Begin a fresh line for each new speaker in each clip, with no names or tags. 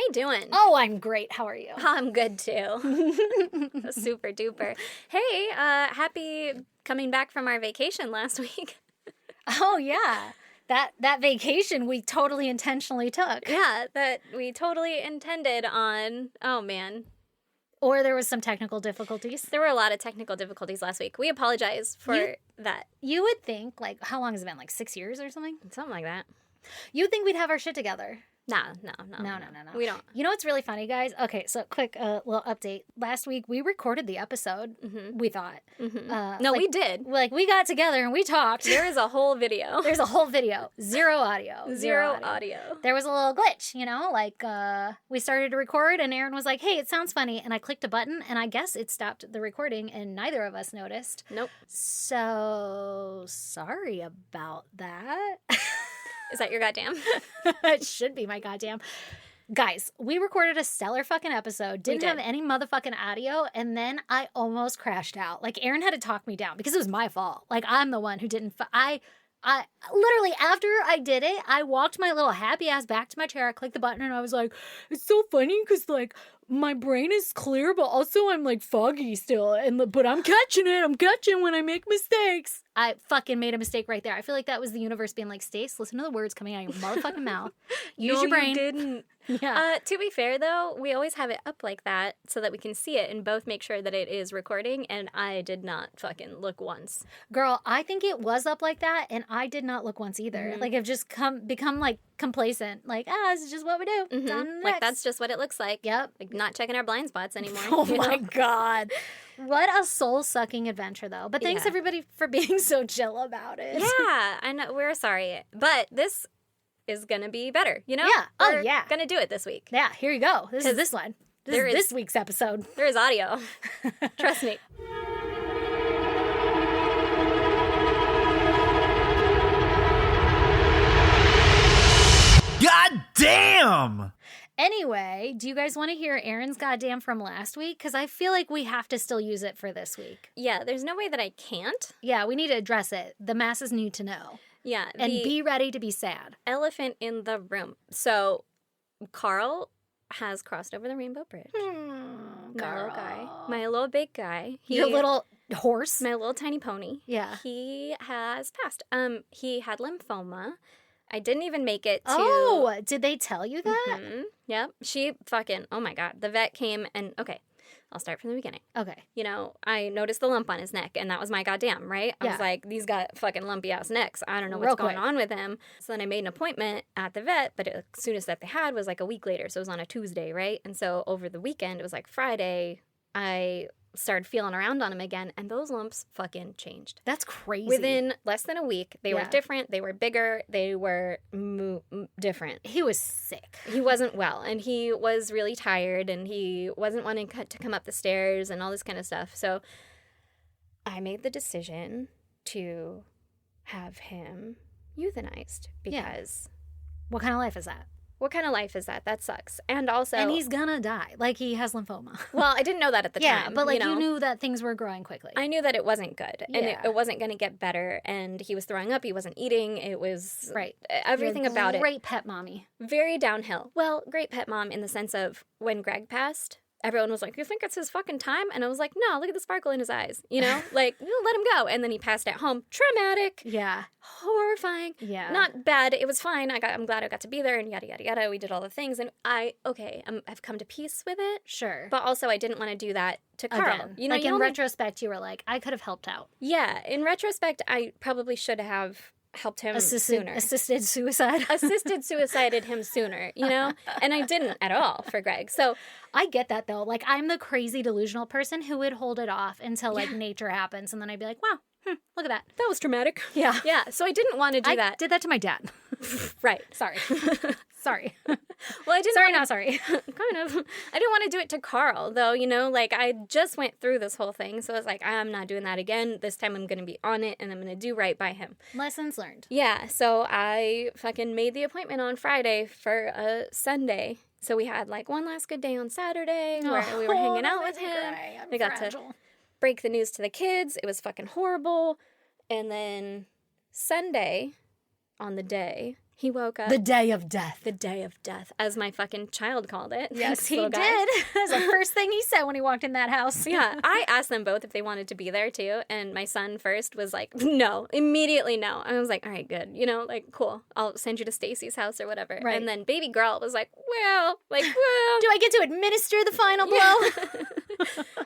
you doing?
Oh, I'm great. How are you?
I'm good too. Super duper. Hey, happy coming back from our vacation last week.
Oh, yeah. That vacation we totally intentionally took.
Yeah, that we totally intended on. Oh, man.
Or there was some technical difficulties.
There were a lot of technical difficulties last week. We apologize for that.
You would think, like, how long has it been? Like 6 years or something?
Something like that.
You'd think we'd have our shit together.
No.
No.
We don't.
You know what's really funny, guys? Okay, so quick little update. Last week, we recorded the episode, we thought.
Mm-hmm. No, we did.
Like, we got together and we talked.
There is a whole video.
There's a whole video. Zero audio.
Zero audio.
There was a little glitch, like we started to record and Erin was like, hey, it sounds funny. And I clicked a button and I guess it stopped the recording and neither of us noticed.
Nope.
So sorry about that.
Is that your goddamn?
It should be my goddamn. Guys, we recorded a stellar fucking episode, didn't have any motherfucking audio, and then I almost crashed out. Like, Erin had to talk me down because it was my fault. Like, I'm the one who didn't... I literally, after I did it, I walked my little happy ass back to my chair, I clicked the button, and I was like, it's so funny because, like, my brain is clear, but also I'm, like, foggy still, but I'm catching it. I'm catching when I make mistakes. I fucking made a mistake right there. I feel like that was the universe being like, Stace, listen to the words coming out of your motherfucking mouth. Use your brain.
You didn't.
Yeah.
To be fair, though, we always have it up like that so that we can see it and both make sure that it is recording, and I did not fucking look once.
Girl, I think it was up like that, and I did not look once either.
Mm-hmm.
Like, I've just become, like, complacent. Like, this is just what we do.
Mm-hmm.
On to the
Like,
next.
that's just what it looks like.
Yep.
Like, not checking our blind spots anymore.
Oh, my God. What a soul-sucking adventure, though. But thanks, everybody, for being so chill about it.
Yeah, I know. We're sorry. But this is going to be better,
Yeah.
We're
yeah.
going to do it this week.
Yeah, here you go. This is this one. This is this week's episode.
There is audio. Trust me.
God damn!
Anyway, do you guys want to hear Erin's goddamn from last week? Because I feel like we have to still use it for this week.
Yeah, there's no way that I can't.
Yeah, we need to address it. The masses need to know.
Yeah.
And be ready to be sad.
Elephant in the room. So, Carl has crossed over the Rainbow Bridge. My little guy. My little big guy.
Your little horse.
My little tiny pony.
Yeah.
He has passed. He had lymphoma. I didn't even make it to...
Oh, did they tell you that?
Mm-hmm. Yep. She fucking... Oh, my God. The vet came and... Okay. I'll start from the beginning.
Okay.
I noticed the lump on his neck, and that was my goddamn, right? I was like, these got fucking lumpy-ass necks. I don't know what's going on with him. So then I made an appointment at the vet, but as soon as that they had was like a week later, so it was on a Tuesday, right? And so over the weekend, it was like Friday, I started feeling around on him again, and those lumps fucking changed.
That's crazy.
Within less than a week, they were different, they were bigger, they were different.
He was sick.
He wasn't well, and he was really tired, and he wasn't wanting to come up the stairs and all this kind of stuff. So I made the decision to have him euthanized because...
What kind of life is that?
What kind of life is that? That sucks. And also...
And he's gonna die. Like, he has lymphoma.
Well, I didn't know that at the time.
Yeah, but, like, you knew that things were growing quickly.
I knew that it wasn't good. And it wasn't going to get better. And he was throwing up. He wasn't eating. It was...
Right.
Everything about it.
Great pet mommy.
Very downhill. Well, great pet mom in the sense of when Greg passed... Everyone was like, you think it's his fucking time? And I was like, no, look at the sparkle in his eyes. Like, let him go. And then he passed at home. Traumatic.
Yeah.
Horrifying.
Yeah.
Not bad. It was fine. I'm glad I got to be there and yada, yada, yada. We did all the things. And I've come to peace with it.
Sure.
But also I didn't want to do that to Carl.
Again. Like, in retrospect, you were like, I could have helped out.
Yeah. In retrospect, I probably should have helped him sooner.
Assisted suicide.
Assisted suicided him sooner, And I didn't at all for Greg. So
I get that, though. Like, I'm the crazy delusional person who would hold it off until, like, nature happens. And then I'd be like, wow, look at that.
That was traumatic.
Yeah.
Yeah. So I didn't want to do that.
I did that to my dad.
Right.
Sorry. Sorry.
Well, I didn't.
Sorry, not sorry.
Kind of. I didn't want to do it to Carl, though, Like, I just went through this whole thing. So I was like, I'm not doing that again. This time I'm going to be on it, and I'm going to do right by him.
Lessons learned.
Yeah. So I fucking made the appointment on Friday for a Sunday. So we had, like, one last good day on Saturday where we were hanging out with him. We got to break the news to the kids. It was fucking horrible. And then Sunday, on the day, He woke up.
The day of death.
The day of death, as my fucking child called it.
Yes, he did. That was the first thing he said when he walked in that house.
Yeah, I asked them both if they wanted to be there too, and my son first was like, no, immediately no. I was like, all right, good, like, cool, I'll send you to Stacy's house or whatever. Right. And then baby girl was like, well.
Do I get to administer the final blow?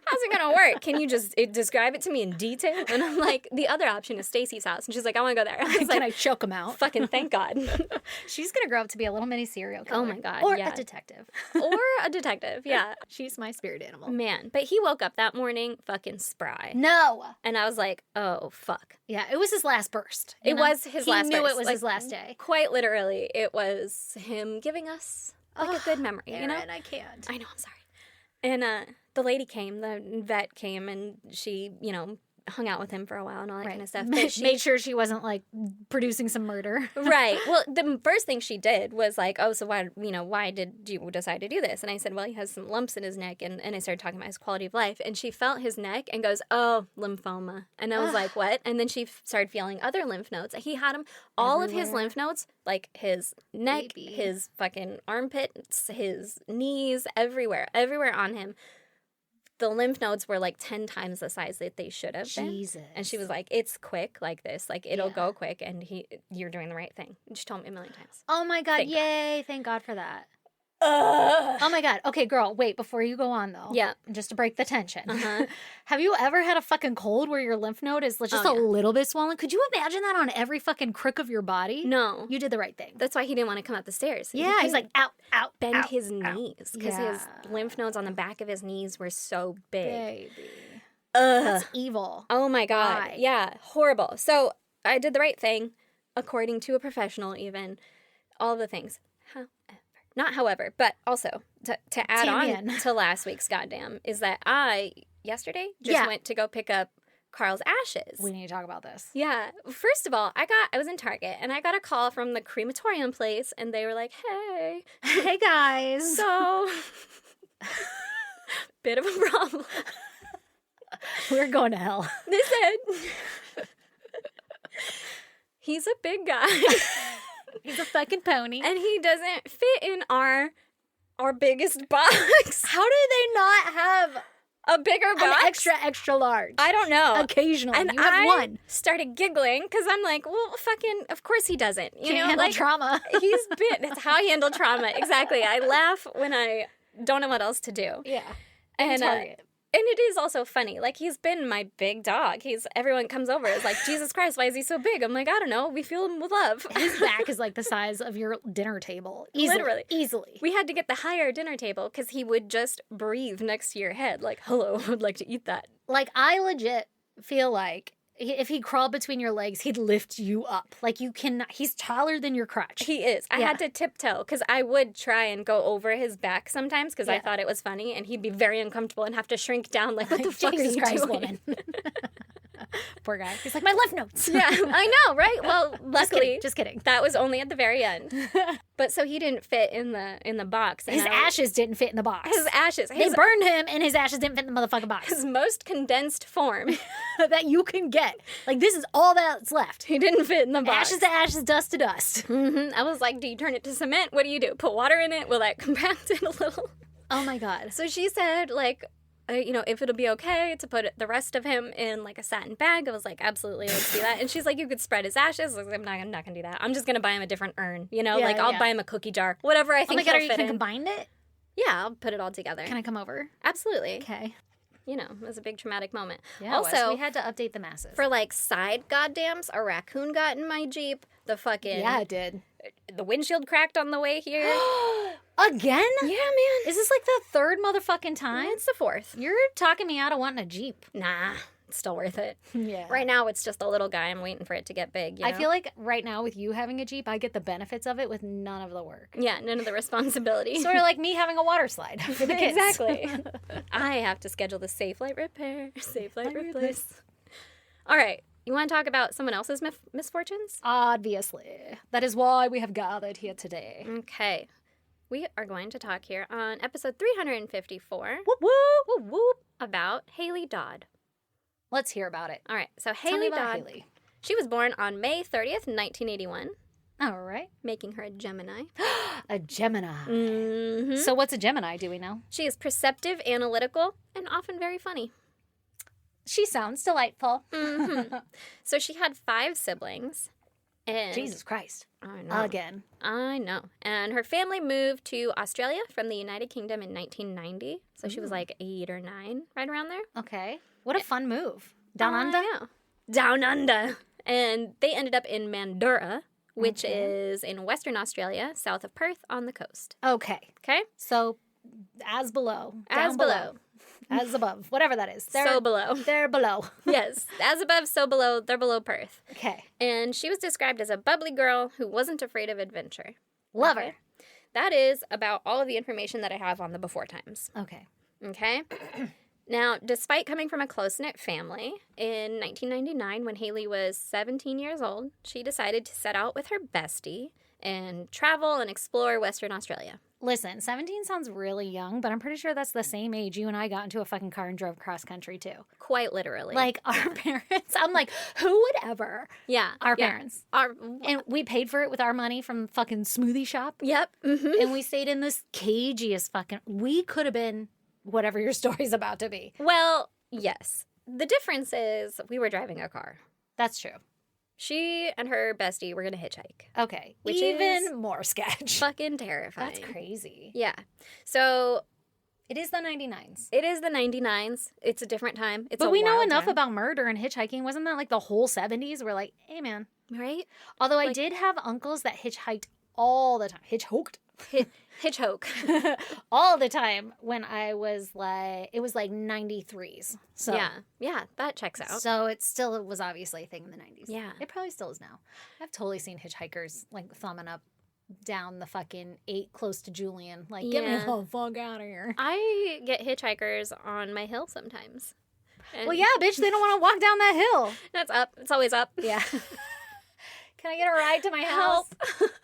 How's it gonna work? Can you just describe it to me in detail? And I'm like, the other option is Stacy's house, and she's like, I want to go there. I was
Can
like,
I choke him out?
Fucking thank God.
She's gonna grow up to be a little mini serial killer.
Oh my God,
or
yeah.
a detective.
Yeah.
She's my spirit animal.
Man, but he woke up that morning fucking spry.
No.
And I was like, oh fuck.
Yeah, it was his last burst.
It was his last burst.
He knew it was his last day.
Quite literally, it was him giving us like a good memory.
Erin, I can't.
I know, I'm sorry. And the lady came, the vet came, and she, hung out with him for a while and all that kind of stuff.
Made sure she wasn't like producing some murder.
Right. Well, the first thing she did was like, oh, so why did you decide to do this? And I said, well, he has some lumps in his neck. And I started talking about his quality of life. And she felt his neck and goes, oh, lymphoma. And I was like, what? And then she started feeling other lymph nodes. He had them, all of his lymph nodes, like his neck, his fucking armpits, his knees, everywhere on him. The lymph nodes were like 10 times the size that they should have been.
Jesus.
And she was like, it's quick like this. Like, it'll go quick. And you're doing the right thing. And she told me a million times.
Oh, my God. Yay. Thank God for that.
Ugh.
Oh, my God. Okay, girl. Wait, before you go on, though.
Yeah.
Just to break the tension. Have you ever had a fucking cold where your lymph node is just a little bit swollen? Could you imagine that on every fucking crook of your body?
No.
You did the right thing.
That's why he didn't want to come up the stairs.
Yeah. He's like, out,
bend his knees. Because his lymph nodes on the back of his knees were so big.
Baby.
Ugh.
That's evil.
Oh, my God.
Why?
Yeah. Horrible. So I did the right thing, according to a professional even. All the things. Not however, but also to add on to last week's goddamn is that I, yesterday, just went to go pick up Carl's ashes.
We need to talk about this.
Yeah. First of all, I was in Target, and I got a call from the crematorium place, and they were like, hey.
Hey, guys.
So, bit of a problem.
We're going to hell.
They said, he's a big guy.
He's a fucking pony.
And he doesn't fit in our biggest box.
How do they not have
a bigger box?
An extra large?
I don't know.
Occasionally.
And
you have one.
Started giggling because I'm like, well, fucking, of course he doesn't.
Can't handle trauma.
He's bit. That's how I handle trauma. Exactly. I laugh when I don't know what else to do.
Yeah.
And it is also funny. Like, he's been my big dog. Everyone comes over. It's like, Jesus Christ, why is he so big? I'm like, I don't know. We feel him with love.
His back is like the size of your dinner table. Easily. Easily.
We had to get the higher dinner table because he would just breathe next to your head. Like, hello, I would like to eat that.
Like, I legit feel like if he crawled between your legs, he'd lift you up. Like, you cannot. He's taller than your crotch.
He is. I had to tiptoe because I would try and go over his back sometimes because I thought it was funny, and he'd be very uncomfortable and have to shrink down. Like, what the fuck
Jesus
are you
Christ,
doing?
Woman. Poor guy. He's like, my lymph nodes.
Yeah, I know, right? Well, luckily,
just kidding.
That was only at the very end. But so he didn't fit in the box.
His ashes didn't fit in the box.
His ashes.
They burned him, and his ashes didn't fit in the motherfucking box.
His most condensed form
that you can get. Like, this is all that's left.
He didn't fit in the box.
Ashes to ashes, dust to dust.
Mm-hmm. I was like, do you turn it to cement? What do you do? Put water in it? Will that compact it a little?
Oh, my God.
So she said, like, if it'll be okay to put the rest of him in, like, a satin bag. I was like, absolutely, let's do that. And she's like, you could spread his ashes. I was like, I'm not going to do that. I'm just going to buy him a different urn, I'll buy him a cookie jar. Whatever I think he'll fit in.
You can combine it?
Yeah, I'll put it all together.
Can I come over?
Absolutely.
Okay.
It was a big traumatic moment.
Yeah, also, we had to update the masses.
For, like, side goddams, a raccoon got in my Jeep. The fucking...
Yeah, it did.
The windshield cracked on the way here.
Again?
Yeah, man.
Is this like the third motherfucking time?
It's the fourth.
You're talking me out of wanting a Jeep.
Nah, it's still worth it.
Yeah.
Right now, it's just a little guy. I'm waiting for it to get big,
I feel like right now with you having a Jeep, I get the benefits of it with none of the work.
Yeah, none of the responsibility.
Sort of like me having a water slide for the kids.
Exactly. I have to schedule the safe light repair, safe light replace. All right. You want to talk about someone else's misfortunes?
Obviously. That is why we have gathered here today.
Okay. We are going to talk here on episode 354.
Whoop, whoop.
Whoop, whoop, about Hayley Dodd.
Let's hear about it.
All right. So
Tell me
Hayley
about
Dodd,
Hayley.
she was born on May 30th, 1981.
All right.
making her a Gemini.
A Gemini.
Mm-hmm.
So what's a Gemini, do we know?
She is perceptive, analytical, and often very funny.
She sounds delightful.
Mm-hmm. So she had 5 siblings. And
Jesus Christ.
I know.
Again.
I know. And her family moved to Australia from the United Kingdom in 1990. So she was like 8 or 9, right around there.
Okay. What a fun move. Down under?
I know. Down under. And they ended up in Mandurah, which is in Western Australia, south of Perth on the coast.
Okay.
Okay?
So, as below.
As
down
below.
As above. Whatever that is.
So below.
They're below.
Yes. As above, so below. They're below Perth.
Okay.
And she was described as a bubbly girl who wasn't afraid of adventure.
Love
Okay?
her.
That is about all of the information that I have on the before times.
Okay.
Okay? Now, despite coming from a close-knit family, in 1999, when Hayley was 17 years old, she decided to set out with her bestie and travel and explore Western Australia.
Listen, 17 sounds really young, but I'm pretty sure that's the same age you and I got into a fucking car and drove cross country too.
Quite literally.
Like our parents. I'm like, who would ever?
Yeah.
Our parents. And we paid for it with our money from fucking smoothie shop.
Yep. Mm-hmm.
And we stayed in this cagiest fucking. We could have been whatever your story's about to be.
Well, yes. The difference is we were driving a car.
That's true.
She and her bestie were going to hitchhike.
Okay.
Which
Even
is
more sketch.
Fucking terrifying.
That's crazy.
Yeah. So
It is the 99s.
it is the 99s. It's a different time. It's
But
a
we know
wild
enough
time.
about murder and hitchhiking. Wasn't that like the whole 70s? We're like, hey, man.
Right?
Although I did have uncles that hitchhiked all the time. Hitchhoked?
Hitchhoked.
All the time when I was like, it was like 93s. So
Yeah, that checks out.
So it still was obviously a thing in the 90s.
Yeah.
It probably still is now. I've totally seen hitchhikers like thumbing up down the fucking 8 close to Julian. Like, get me
Yeah.
the fuck out of here.
I get hitchhikers on my hill sometimes. And
Well, yeah, bitch, they don't want to walk down that hill.
That's up. It's always up.
Yeah. Can I get a ride to my house?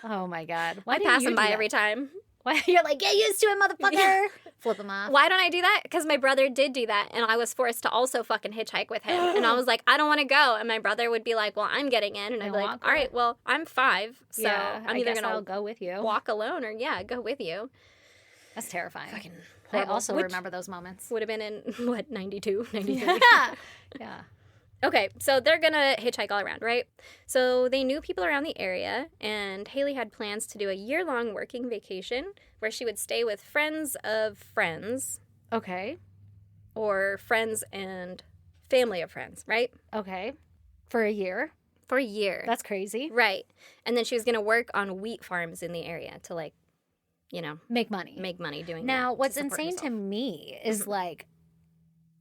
Oh my God. Why
I
do
pass
you
them
do
by
that?
every time.
Why you're like, get used to it, motherfucker.
Yeah.
Flip them off.
Why don't I do that? Because my brother did do that, and I was forced to also fucking hitchhike with him. And I was like, I don't want to go. And my brother would be like, well, I'm getting in. And I'd be like, all right, well, I'm 5, so
yeah,
I'm
I
either
guess
going
I'll
to
go with you.
walk alone or, go with you.
That's terrifying.
Fucking
I
horrible.
also
Which
remember those moments.
would have been in, 92, 93?
Yeah.
Okay, so they're gonna hitchhike all around, right? So they knew people around the area, and Hayley had plans to do a year-long working vacation where she would stay with friends of friends,
Okay.
or friends and family of friends, right?
Okay. For a year.
For a year.
That's crazy.
Right. And then she was gonna work on wheat farms in the area to, like,
Make money.
make money doing
Now,
that. to
what's
support
insane to
herself.
me is like,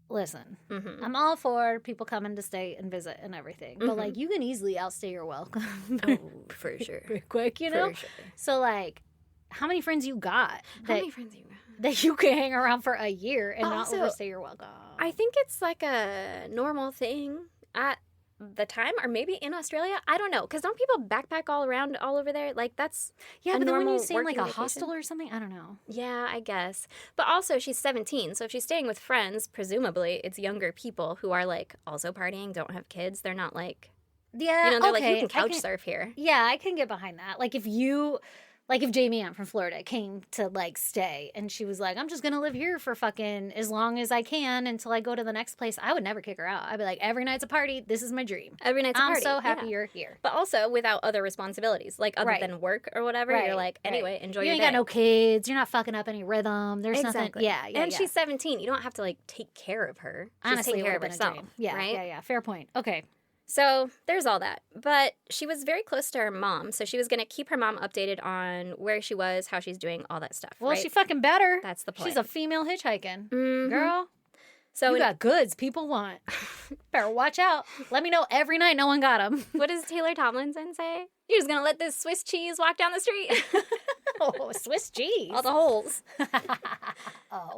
listen,
Mhm.
I'm all for people coming to stay and visit and everything, but like, you can easily outstay your welcome
Oh, for sure.
pretty quick, you know?
For sure.
So like, how many friends you got
How many friends you got?
that you can hang around for a year and not
Also,
overstay your welcome?
I think it's like a normal thing at the time, or maybe in Australia. I don't know, because don't people backpack all around all over there? Like, that's
yeah,
a
but then when you
normal
stay in like a
working
hostel
vacation?
or something, I don't know.
Yeah, I guess. But also, she's 17, so if she's staying with friends, presumably it's younger people who are like also partying, don't have kids. They're not like,
Yeah,
they're
okay.
like, you can
I
couch surf here.
Yeah, I can get behind that. Like if Jamie Ann from Florida came to like stay and she was like, I'm just gonna live here for fucking as long as I can until I go to the next place, I would never kick her out. I'd be like, every night's a party. This is my dream.
Every night's a
I'm
party.
so happy
yeah.
you're here.
But also without other responsibilities, like other
Right.
than work or whatever.
Right,
You're like,
right.
anyway, enjoy
You
your
ain't
day.
got no kids. You're not fucking up any rhythm. There's
Exactly.
nothing. Yeah.
And she's 17. You don't have to like take care of her. She's
honestly
taking
it
care of
would've been a
herself.
dream. Yeah,
right?
yeah. Fair point. Okay.
So there's all that. But she was very close to her mom. So she was going to keep her mom updated on where she was, how she's doing, all that stuff.
Well,
right?
she fucking better.
That's the point.
She's a female hitchhiking.
Mhm.
Girl,
So
you got goods people want. Better watch out. Let me know every night no one got them.
what does Taylor Tomlinson say? You're just going to let this Swiss cheese walk down the street?
Oh, Swiss cheese.
all the holes.
Oh.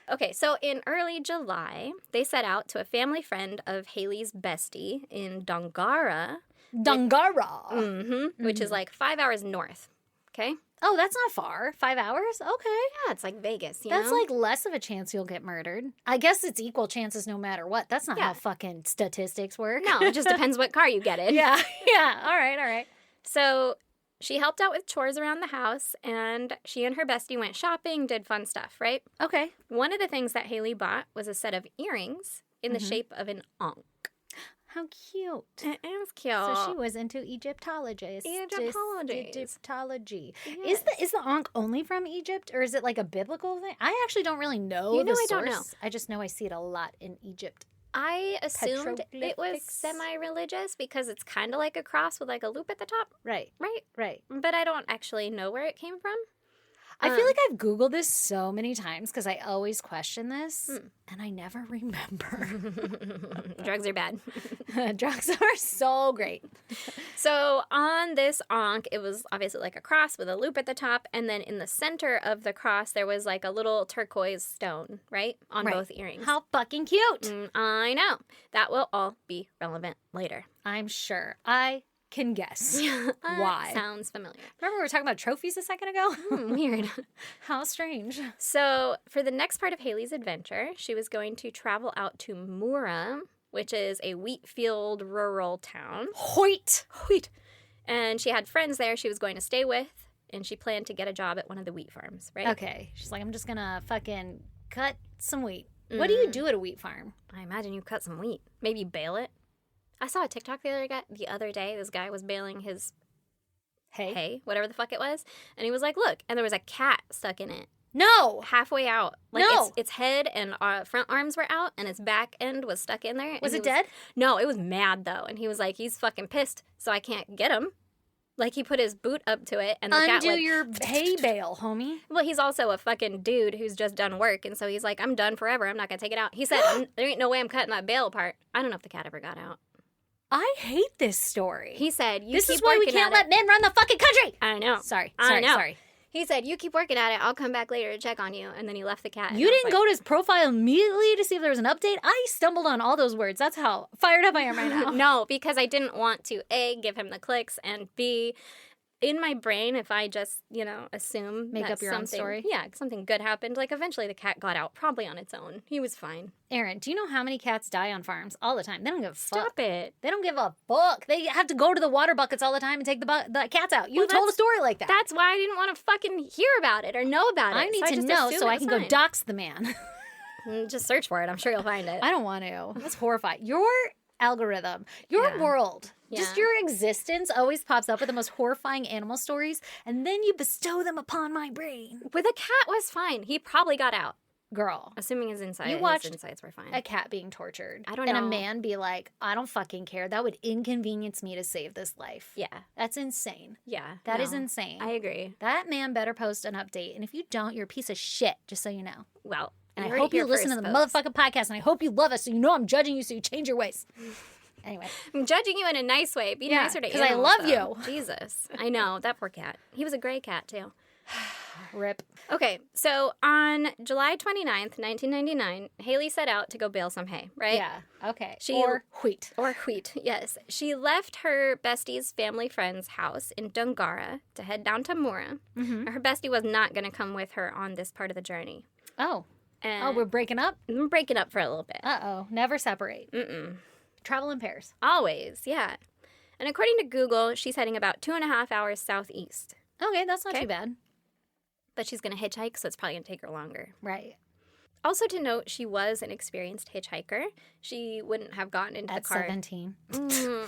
Okay, so in early July, they set out to a family friend of Hayley's bestie in Dongara,
Dungara.
which is like 5 hours north. Okay?
Oh, that's not far. 5 hours? Okay.
Yeah, it's like Vegas, you
That's
know?
like less of a chance you'll get murdered. I guess it's equal chances no matter what. That's not
Yeah.
how fucking statistics work.
No, it just depends what car you get in.
Yeah. Yeah. All right.
So she helped out with chores around the house, and she and her bestie went shopping, did fun stuff, right?
Okay.
One of the things that Hayley bought was a set of earrings in the shape of an ankh.
How cute.
It is cute.
So she was into Egyptology.
Egyptology.
Yes. Is the ankh only from Egypt, or is it like a biblical thing? I actually don't really know the source.
don't know.
I just know I see it a lot in Egypt.
I assumed it was semi-religious because it's kind of like a cross with like a loop at the top.
Right.
But I don't actually know where it came from.
I feel like I've Googled this so many times because I always question this, and I never remember.
Drugs are bad.
Drugs are so great.
So on this ankh, it was obviously like a cross with a loop at the top, and then in the center of the cross, there was like a little turquoise stone, right? On both earrings.
How fucking cute.
I know. That will all be relevant later.
I'm sure. I can guess why.
Sounds familiar.
Remember we were talking about trophies a second ago?
Weird.
How strange.
So for the next part of Hayley's adventure, she was going to travel out to Moura, which is a wheat field rural town.
Hoyt.
And she had friends there she was going to stay with, and she planned to get a job at one of the wheat farms, right?
Okay. She's like, I'm just going to fucking cut some wheat. What do you do at a wheat farm?
I imagine you cut some wheat. Maybe bale it. I saw a TikTok the other day. This guy was baling his hay, whatever the fuck it was. And he was like, look. And there was a cat stuck in it.
No.
Halfway out. Like
no.
Its head and front arms were out, and its back end was stuck in there.
Was it dead?
No, it was mad, though. And he was like, he's fucking pissed, so I can't get him. Like, he put his boot up to it, and the cat, like...
Undo your hay bale, homie.
Well, he's also a fucking dude who's just done work, and so he's like, I'm done forever. I'm not going to take it out. He said, there ain't no way I'm cutting that bale apart. I don't know if the cat ever got out.
I hate this story.
He said,
this is why we can't let men run the fucking country.
I know.
Sorry.
He said, you keep working at it. I'll come back later to check on you. And then he left the cat.
You didn't go to his profile immediately to see if there was an update? I stumbled on all those words. That's how fired up I am right now.
No, because I didn't want to, A, give him the clicks, and B, in my brain, if I just, assume
make up your own story.
Yeah, something good happened. Like, eventually the cat got out, probably on its own. He was fine.
Erin, do you know how many cats die on farms all the time? They don't give a fuck.
Stop it.
They don't give a fuck. They have to go to the water buckets all the time and take the cats out. You told a story like that.
That's why I didn't want to fucking hear about it or know about it.
I need to know so I can go dox the man.
Just search for it. I'm sure you'll find it.
I don't want to. That's horrifying. Your algorithm, your world, just your existence always pops up with the most horrifying animal stories, and then you bestow them upon my brain.
With a cat was fine. He probably got out.
Girl.
Assuming his insides were fine.
A cat being tortured.
I don't know.
And a man be like, I don't fucking care. That would inconvenience me to save this life.
Yeah.
That's insane.
Yeah.
That is insane.
I agree.
That man better post an update. And if you don't, you're a piece of shit, just so you know.
Well,
and I hope you listen to the motherfucking podcast, and I hope you love us so you know I'm judging you so you change your ways. Anyway.
I'm judging you in a nice way. Be nicer to animals.
Because I love you.
Jesus. I know. That poor cat. He was a gray cat, too.
Rip.
Okay, so on July 29th, 1999, Hayley set out to go bale some hay, right?
Yeah, okay. Or wheat.
Or wheat, yes. She left her bestie's family friend's house in Dungara to head down to Moura. Mm-hmm. Her bestie was not going to come with her on this part of the journey.
Oh. We're breaking up?
We're breaking up for a little bit.
Uh-oh. Never separate.
Mm-mm.
Travel in pairs.
Always, yeah. And according to Google, she's heading about 2.5 hours southeast.
Okay, that's not too bad.
But she's going to hitchhike, so it's probably going to take her longer.
Right.
Also to note, she was an experienced hitchhiker. She wouldn't have gotten into the car.
At 17.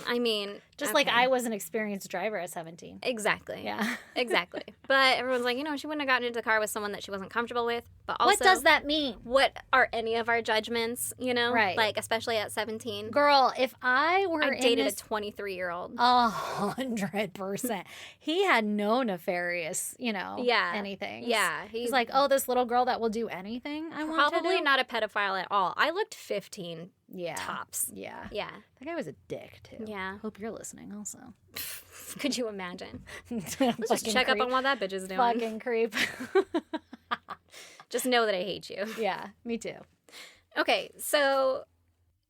I mean...
Just like I was an experienced driver at 17.
Exactly.
Yeah.
Exactly. But everyone's like, she wouldn't have gotten into the car with someone that she wasn't comfortable with. But also...
What does that mean?
What are any of our judgments,
Right.
Like, especially at 17?
Girl, if I were
I dated a 23-year-old.
100%. He had no nefarious, anything.
Yeah.
He's like, oh, this little girl that will do anything I want to do.
Probably not a pedophile at all. I looked 15.
Yeah.
Tops.
Yeah.
Yeah.
That guy was a dick, too.
Yeah.
Hope you're listening also.
Could you imagine? Let's just check up on what that bitch is doing.
Fucking creep.
Just know that I hate you.
Yeah, me too.
Okay, so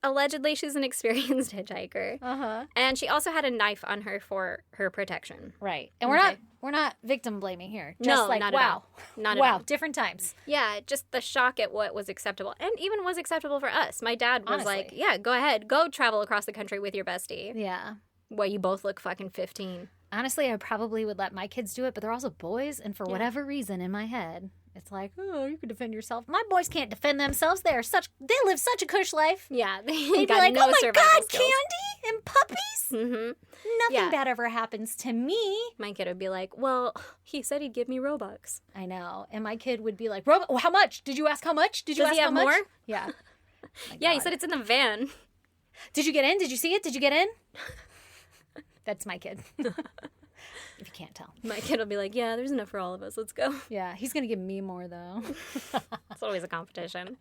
allegedly she's an experienced hitchhiker.
Uh-huh.
And she also had a knife on her for her protection.
Right. And we're not victim blaming here. Just
no,
like,
not
wow.
At all. Not
wow,
at all.
Different times.
Yeah, just the shock at what was acceptable. And even was acceptable for us. My dad was
Honestly.
like, yeah, go ahead. Go travel across the country with your bestie.
Yeah.
Well, you both look fucking 15.
Honestly, I probably would let my kids do it, but they're also boys, and for whatever reason in my head, it's like, oh, you can defend yourself. My boys can't defend themselves. They live such a cush life.
Yeah,
they'd be like, oh my God, candy and puppies. Nothing bad ever happens to me.
My kid would be like, well, he said he'd give me Robux.
I know, and my kid would be like, how much? Did you ask how much? Did you
ask how much? More?
Yeah.
Yeah, he said it's in the van.
Did you get in? Did you see it? Did you get in? That's my kid. If you can't tell.
My kid will be like, yeah, there's enough for all of us. Let's go.
Yeah, he's going to give me more, though.
It's always a competition.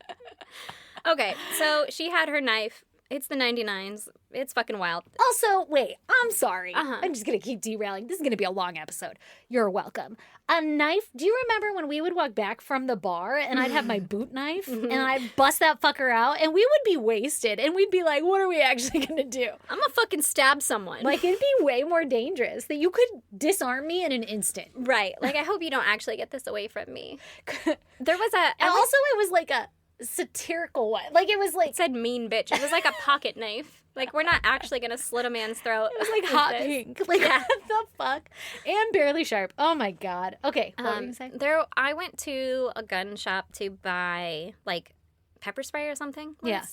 Okay, so she had her knife. It's the 99s. It's fucking wild.
Also, wait, I'm sorry. I'm just going to keep derailing. This is going to be a long episode. You're welcome. A knife. Do you remember when we would walk back from the bar and I'd have my boot knife and I'd bust that fucker out and we would be wasted and we'd be like, what are we actually going to do?
I'm going to fucking stab someone.
Like, it'd be way more dangerous that you could disarm me in an instant.
Right. Like, I hope you don't actually get this away from me. There was
it was like a satirical one. Like, it was like...
It said mean bitch. It was like a pocket knife. Like, we're not actually going to slit a man's throat.
It was like hot pink. Like, what the fuck? And barely sharp. Oh, my God. Okay, what were you saying?
I went to a gun shop to buy, like, pepper spray or something.
Yeah.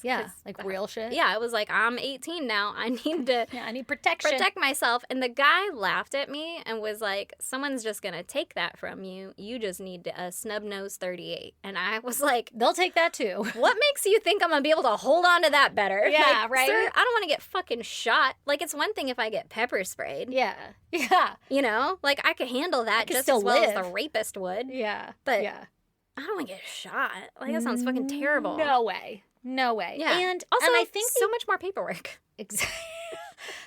Like real shit.
Yeah, I was like, I'm 18 now. I need to
I need protection.
Protect myself. And the guy laughed at me and was like, someone's just going to take that from you. You just need a snub nose 38. And I was like,
they'll take that too.
What makes you think I'm going to be able to hold on to that better?
Yeah,
like,
right?
Sir, I don't want to get fucking shot. Like, it's one thing if I get pepper sprayed.
Yeah.
You know? Like, I could handle that just as well as the rapist would.
Yeah.
But I don't want to get shot. Like, that sounds fucking terrible.
No way. Yeah.
And also,
I think
so much more paperwork.
Exactly.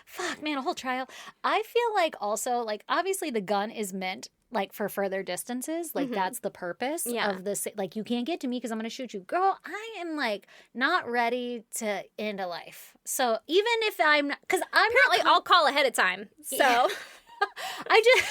Fuck, man, a whole trial. I feel like also, like, obviously the gun is meant, like, for further distances. Like, that's the purpose of this. Like, you can't get to me because I'm going to shoot you. Girl, I am, like, not ready to end a life. So even if I'm not, because I'm
apparently I'll call ahead of time. So
I just...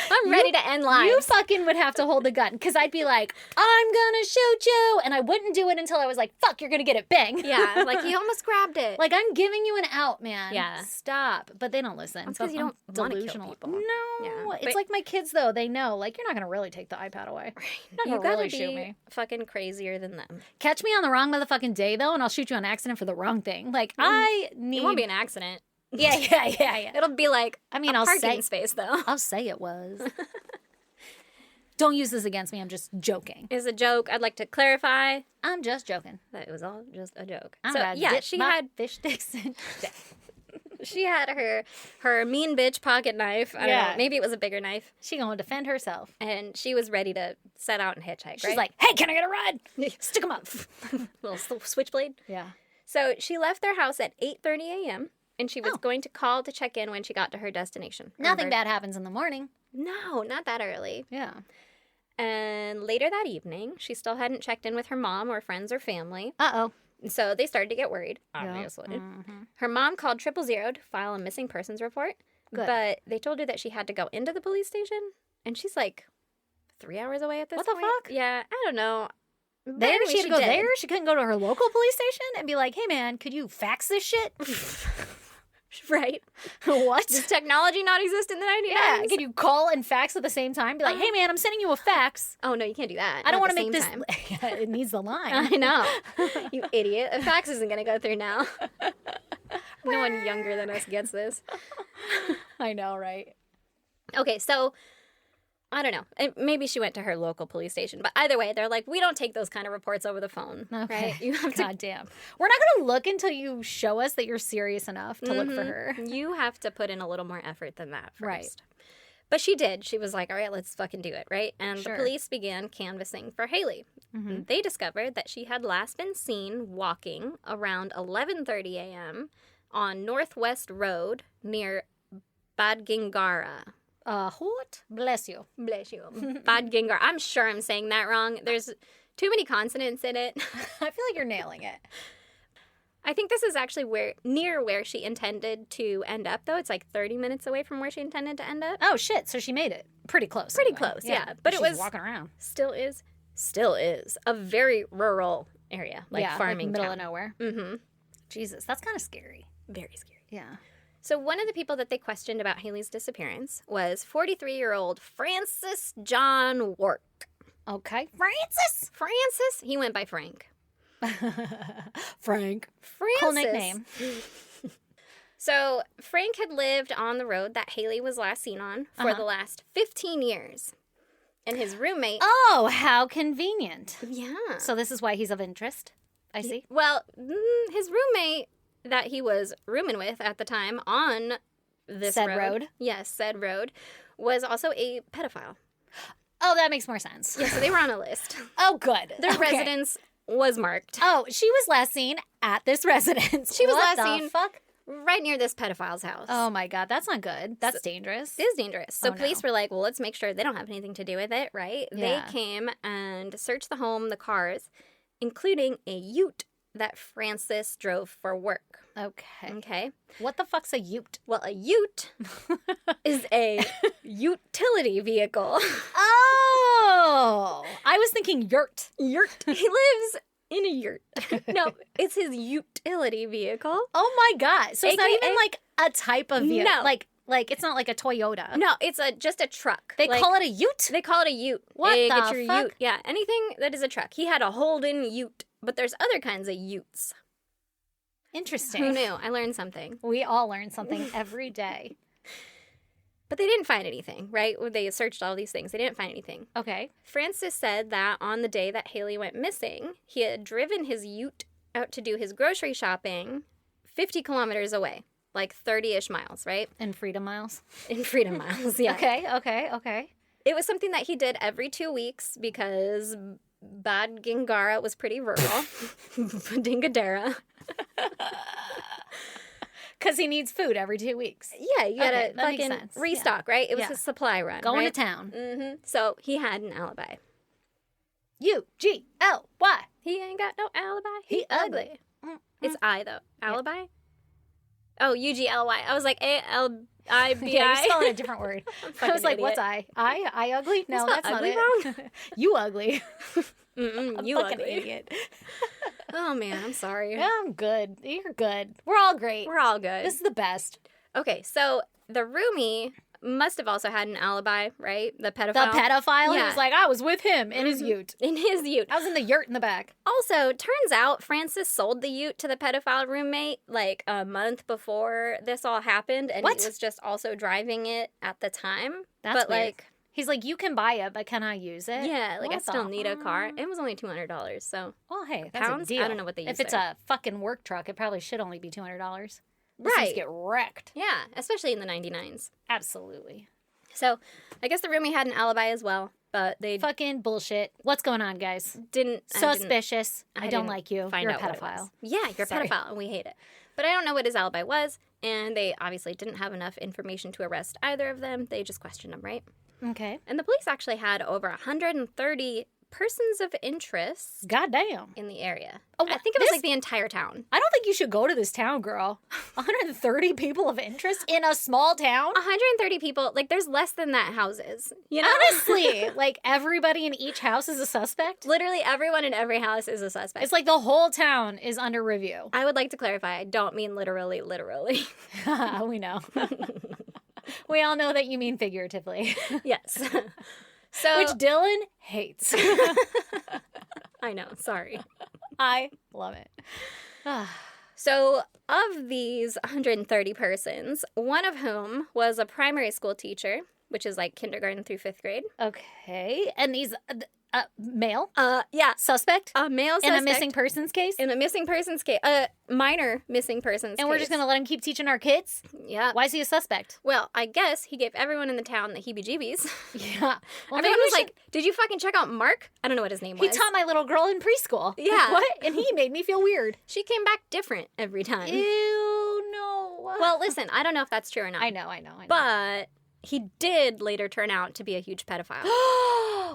I'm ready to end lives.
You fucking would have to hold the gun because I'd be like, I'm gonna shoot you. And I wouldn't do it until I was like, fuck, you're gonna get it. Bang.
Yeah, like you almost grabbed it.
Like, I'm giving you an out, man.
Yeah.
Stop. But they don't listen.
Because you don't want to kill people.
No. It's like my kids, though. They know. Like, you're not gonna really take the iPad away. You're not gonna really shoot me.
Fucking crazier than them.
Catch me on the wrong motherfucking day, though, and I'll shoot you on accident for the wrong thing. Like, I need...
It won't be an accident.
Yeah.
It'll be like
I'll
parking space, though.
I'll say it was. Don't use this against me. I'm just joking.
It's a joke. I'd like to clarify.
I'm just joking.
That it was all just a joke.
She had fish sticks in.
She had her mean bitch pocket knife. I don't know. Maybe it was a bigger knife.
She gonna defend herself.
And she was ready to set out and hitchhike,
She's like, hey, can I get a ride? Stick them up.
Little switchblade.
Yeah.
So she left their house at 8:30 a.m. and she was going to call to check in when she got to her destination.
Nothing bad happens in the morning.
No, not that early.
Yeah.
And later that evening, she still hadn't checked in with her mom or friends or family.
Uh-oh.
So they started to get worried, obviously.
Yep. Mm-hmm.
Her mom called 000 to file a missing persons report.
Good.
But they told her that she had to go into the police station. And she's like 3 hours away at this point.
What the fuck?
Yeah, I don't know.
There? Anyway, she had to go there? She couldn't go to her local police station and be like, hey, man, could you fax this shit?
Right.
What?
Does technology not exist in the 99s?
Yeah. Can you call and fax at the same time? Be like, hey, man, I'm sending you a fax.
Oh, no, you can't do that.
I don't want to make this... It needs the line.
I know. You idiot. A fax isn't going to go through now. No one younger than us gets this.
I know, right?
Okay, so... I don't know. Maybe she went to her local police station. But either way, they're like, we don't take those kind of reports over the phone.
Okay.
Right? You have to...
Goddamn. We're not going to look until you show us that you're serious enough to look for her.
You have to put in a little more effort than that first.
Right.
But she did. She was like, all right, let's fucking do it, right? And the police began canvassing for Hayley. Mm-hmm. They discovered that she had last been seen walking around 11:30 a.m. on Northwest Road near Badgingara.
What? Bless you.
Bless you. Badgingara. I'm sure I'm saying that wrong. There's too many consonants in it.
I feel like you're nailing it.
I think this is actually near where she intended to end up, though. It's like 30 minutes away from where she intended to end up.
Oh, shit. So she made it. Pretty close.
Pretty close, yeah. But it was...
walking around.
Still is a very rural area. Like farming
like middle
town.
of nowhere.
Mm-hmm.
Jesus, that's kind of scary.
Very scary.
Yeah.
So one of the people that they questioned about Hayley's disappearance was 43-year-old Francis John Wark.
Okay.
Francis? He went by Frank.
Francis. Cool nickname.
So Frank had lived on the road that Hayley was last seen on for the last 15 years. And his roommate...
Oh, how convenient.
Yeah.
So this is why he's of interest. I see.
Well, his roommate that he was rooming with at the time on this
said road.
Yes, said road, was also a pedophile.
Oh, that makes more sense.
Yeah, so they were on a list.
Oh, good.
Their residence was marked.
Oh, she was last seen at this residence.
She was
what
last
the
seen
fuck?
right near this pedophile's house.
Oh my God, that's not good. That's dangerous.
It is dangerous. So police
no.
were like, well, let's make sure they don't have anything to do with it, right?
Yeah.
They came and searched the home, the cars, including a ute that Francis drove for work. Okay.
What the fuck's a ute?
Well, a ute is a utility vehicle.
Oh, I was thinking yurt.
Yurt. He lives in a yurt. No, it's his utility vehicle.
Oh my God. So it's not even like a type of vehicle.
No.
Like it's not like a Toyota.
No, it's just a truck.
They call it a ute?
They call it a ute.
What
hey,
the
get your
fuck?
ute. Yeah, anything that is a truck. He had a Holden ute, but there's other kinds of utes.
Interesting.
Who knew? I learned something.
We all learn something every day.
But they didn't find anything, right? They searched all these things. They didn't find anything.
Okay.
Francis said that on the day that Hayley went missing, he had driven his ute out to do his grocery shopping 50 kilometers away, like 30-ish miles, right?
In freedom miles?
In freedom miles, yeah.
Okay.
It was something that he did every 2 weeks because Bad Gingara was pretty rural. Dingadera.
Because he needs food every 2 weeks.
Yeah, you gotta
that makes
fucking
sense.
restock, right? It was his supply run.
Going
right?
to town.
Mm-hmm. So he had an alibi.
U-G-L-Y.
He ain't got no alibi. He ugly. It's I, though. Alibi? Yeah. Oh, U-G-L-Y. I was like, A-L-I-B-I.
Yeah, you're spelling a different word. I was like,
idiot.
what's I? I ugly? No, that's not
ugly
it.
wrong?
You ugly.
You
fucking
ugly.
idiot.
Oh, man, I'm sorry.
Yeah, I'm good. You're good. We're all great.
We're all good.
This is the best.
Okay, so the roomie must have also had an alibi, right? The pedophile.
The pedophile? He
Yeah.
was like, I was with him in his ute.
In his ute.
I was in the yurt in the back.
Also, turns out Francis sold the ute to the pedophile roommate like a month before this all happened, and
What?
he was just also driving it at the time.
That's
but
weird.
like,
He's like, you can buy it, but can I use it?
yeah, like I
What
still
the-
need a car. It was only $200, so
Well, hey, that's
pounds.
a deal.
I don't know what they use.
If it's
there.
a fucking work truck, it probably should only be $200. Those
Right.
things get wrecked.
Yeah, especially in the 99s.
Absolutely.
So, I guess the roomie had an alibi as well, but they
Fucking bullshit. What's going on, guys?
didn't.
Suspicious. I don't
didn't
like you.
find
You're a
out what it
pedophile.
was. Yeah, you're a
Sorry.
pedophile, and we hate it. But I don't know what his alibi was, and they obviously didn't have enough information to arrest either of them. They just questioned him, right?
Okay.
And the police actually had over 130 persons of interest
Goddamn.
in the area.
Oh,
I think it was
this-
like the entire town.
I don't think you should go to this town, girl. 130 people of interest in a small town?
130 people, like there's less than that houses. You know?
Honestly, like everybody in each house is a suspect.
Literally everyone in every house is a suspect.
It's like the whole town is under review.
I would like to clarify, I don't mean literally.
We know. We all know that you mean figuratively.
Yes. So
Which Dylan hates.
I know, sorry.
I love it.
So, of these 130 persons, one of whom was a primary school teacher, which is like kindergarten through 5th grade.
Okay. And these male
Yeah,
suspect
a male
in
suspect
a missing persons case?
in a missing persons case, a minor missing persons
And we're just going to let him keep teaching our kids?
Yeah.
Why is he a suspect?
Well, I guess he gave everyone in the town the heebie-jeebies.
Yeah. Well,
Everyone
maybe
was like, did you fucking check out Mark? I don't know what his name
he
was.
taught my little girl in preschool.
Yeah.
What? And he made me feel weird.
She came back different every time.
Ew, no.
Well, listen, I don't know if that's true or not.
I know.
But he did later turn out to be a huge pedophile.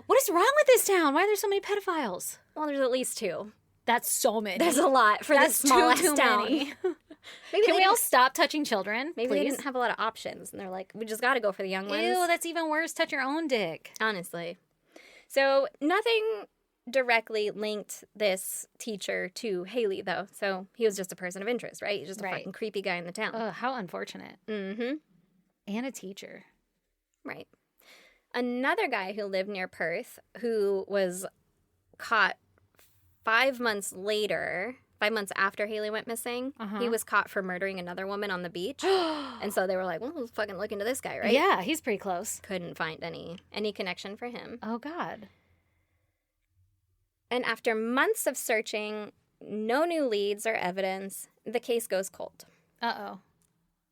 What is wrong with this town? Why are there so many pedophiles?
Well, there's at least 2.
That's so many.
There's a lot for this small ass town.
many.
Maybe
Can
they
we all
didn't-
stop touching children?
Maybe
please?
they didn't have a lot of options, and they're like, we just got to go for the young ones.
Ew, that's even worse. Touch your own dick.
Honestly. So nothing directly linked this teacher to Hayley, though. So he was just a person of interest, right? He's just a fucking creepy guy in the town.
Oh, how unfortunate.
Mm-hmm.
And a teacher.
Right. Another guy who lived near Perth, who was caught 5 months later, 5 months after Hayley went missing, he was caught for murdering another woman on the beach. And so they were like, well, let's fucking look into this guy, right?
Yeah, he's pretty close.
Couldn't find any connection for him.
Oh, God.
And after months of searching, no new leads or evidence, the case goes cold.
Uh-oh.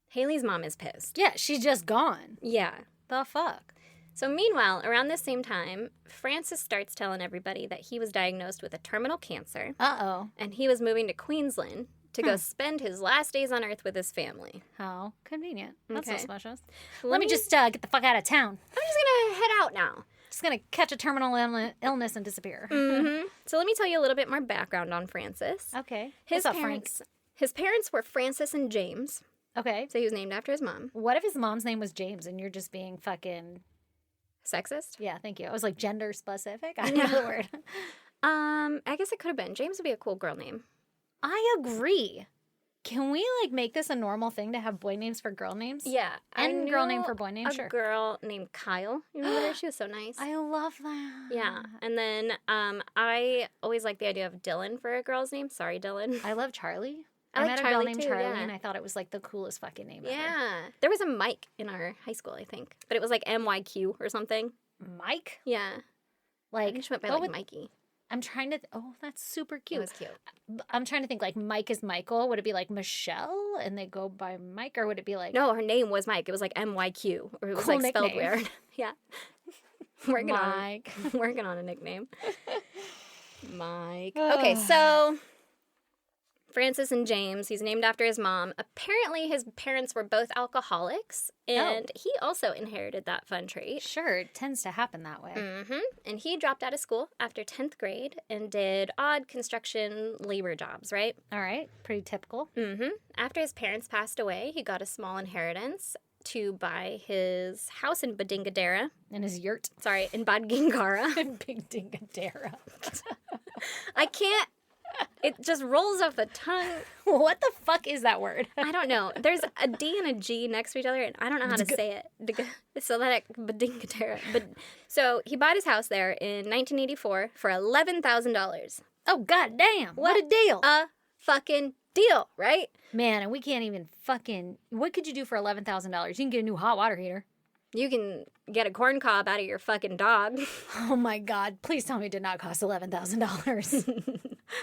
Hayley's mom is pissed.
Yeah, she's just gone.
Yeah.
The fuck?
So meanwhile, around the same time, Francis starts telling everybody that he was diagnosed with a terminal cancer.
Uh-oh.
And he was moving to Queensland to go spend his last days on Earth with his family.
How convenient. That's suspicious.
Let
me just get the fuck out of town.
I'm just going to head out now.
Just going to catch a terminal illness and disappear.
Mm-hmm. So let me tell you a little bit more background on Francis.
Okay.
His parents were Francis and James.
Okay.
So he was named after his mom.
What if his mom's name was James and you're just being fucking...
Sexist?
Yeah, thank you. I was like gender specific. I know the word.
I guess it could have been. James would be a cool girl name.
I agree. Can we make this a normal thing to have boy names for girl names?
Yeah.
And girl name for boy name, sure.
A girl named Kyle. You remember her? She was so nice.
I love that.
Yeah. And then I always liked the idea of Dylan for a girl's name. Sorry, Dylan.
I love Charlie.
I
met a girl
Charlie
named
too,
Charlie,
yeah.
and I thought it was the coolest fucking name ever.
Yeah. There was a Mike in our high school, I think. But it was MYQ or something.
Mike?
Yeah. I think she went by Mikey.
I'm trying to... Oh, that's super cute.
It was cute.
I'm trying to think, Mike is Michael. Would it be Michelle and they go by Mike? Or would it be
No, her name was Mike. It was MYQ. Or it was
cool
spelled
nickname.
weird. Yeah. Working
Mike.
Working on a nickname. Mike. Okay, so... Francis and James, he's named after his mom. Apparently his parents were both alcoholics, and he also inherited that fun trait.
Sure, it tends to happen that way.
Mm-hmm. And he dropped out of school after 10th grade and did odd construction labor jobs, right?
All right, pretty typical.
Mm-hmm. After his parents passed away, he got a small inheritance to buy his house in Badingadera.
In his yurt.
Sorry, in Badgingara.
Badingadera.
I can't. It just rolls off the tongue.
What the fuck is that word?
I don't know. There's a D and a G next to each other, and I don't know how to say it. So So he bought his house there in 1984 for $11,000.
Oh, goddamn. What a deal.
A fucking deal, right?
Man, and we can't even fucking... What could you do for $11,000? You can get a new hot water heater.
You can get a corn cob out of your fucking dog.
Oh, my God. Please tell me it did not cost $11,000.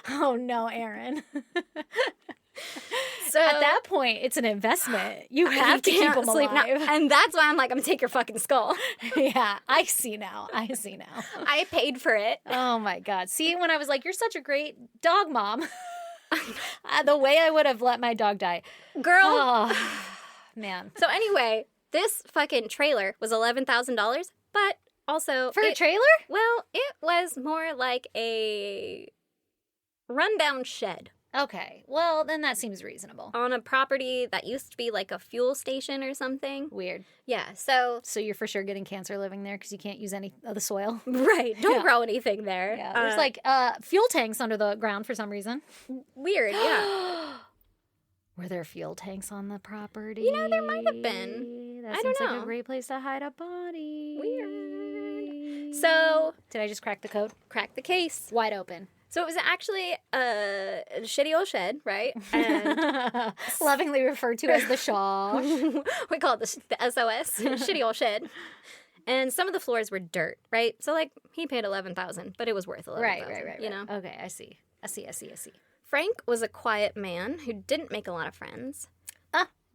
Oh, no, Erin. So at that point, it's an investment. You have to keep them alive.
Now. And that's why I'm like, I'm going to take your fucking skull.
Yeah, I see now.
I paid for it.
Oh, my God. See, when I was like, you're such a great dog mom. The way I would have let my dog die.
Girl.
Oh, man.
So anyway... This fucking trailer was $11,000, but also...
For a trailer?
Well, it was more like a rundown shed.
Okay. Well, then that seems reasonable.
On a property that used to be like a fuel station or something.
Weird.
Yeah, so...
So you're for sure getting cancer living there because you can't use any of the soil?
Right. Don't grow anything there.
Yeah. There's fuel tanks under the ground for some reason.
Weird, yeah.
Were there fuel tanks on the property?
You know, there might have been.
That seems like a great place to hide a body.
Weird. So...
Did I just crack the code?
Crack the case.
Wide open.
So it was actually a shitty old shed, right? And
lovingly referred to as the Shaw.
We call it the SOS, shitty old shed. And some of the floors were dirt, right? So, he paid $11,000, but it was worth $11,000,
right.
You know?
Okay, I see.
Frank was a quiet man who didn't make a lot of friends.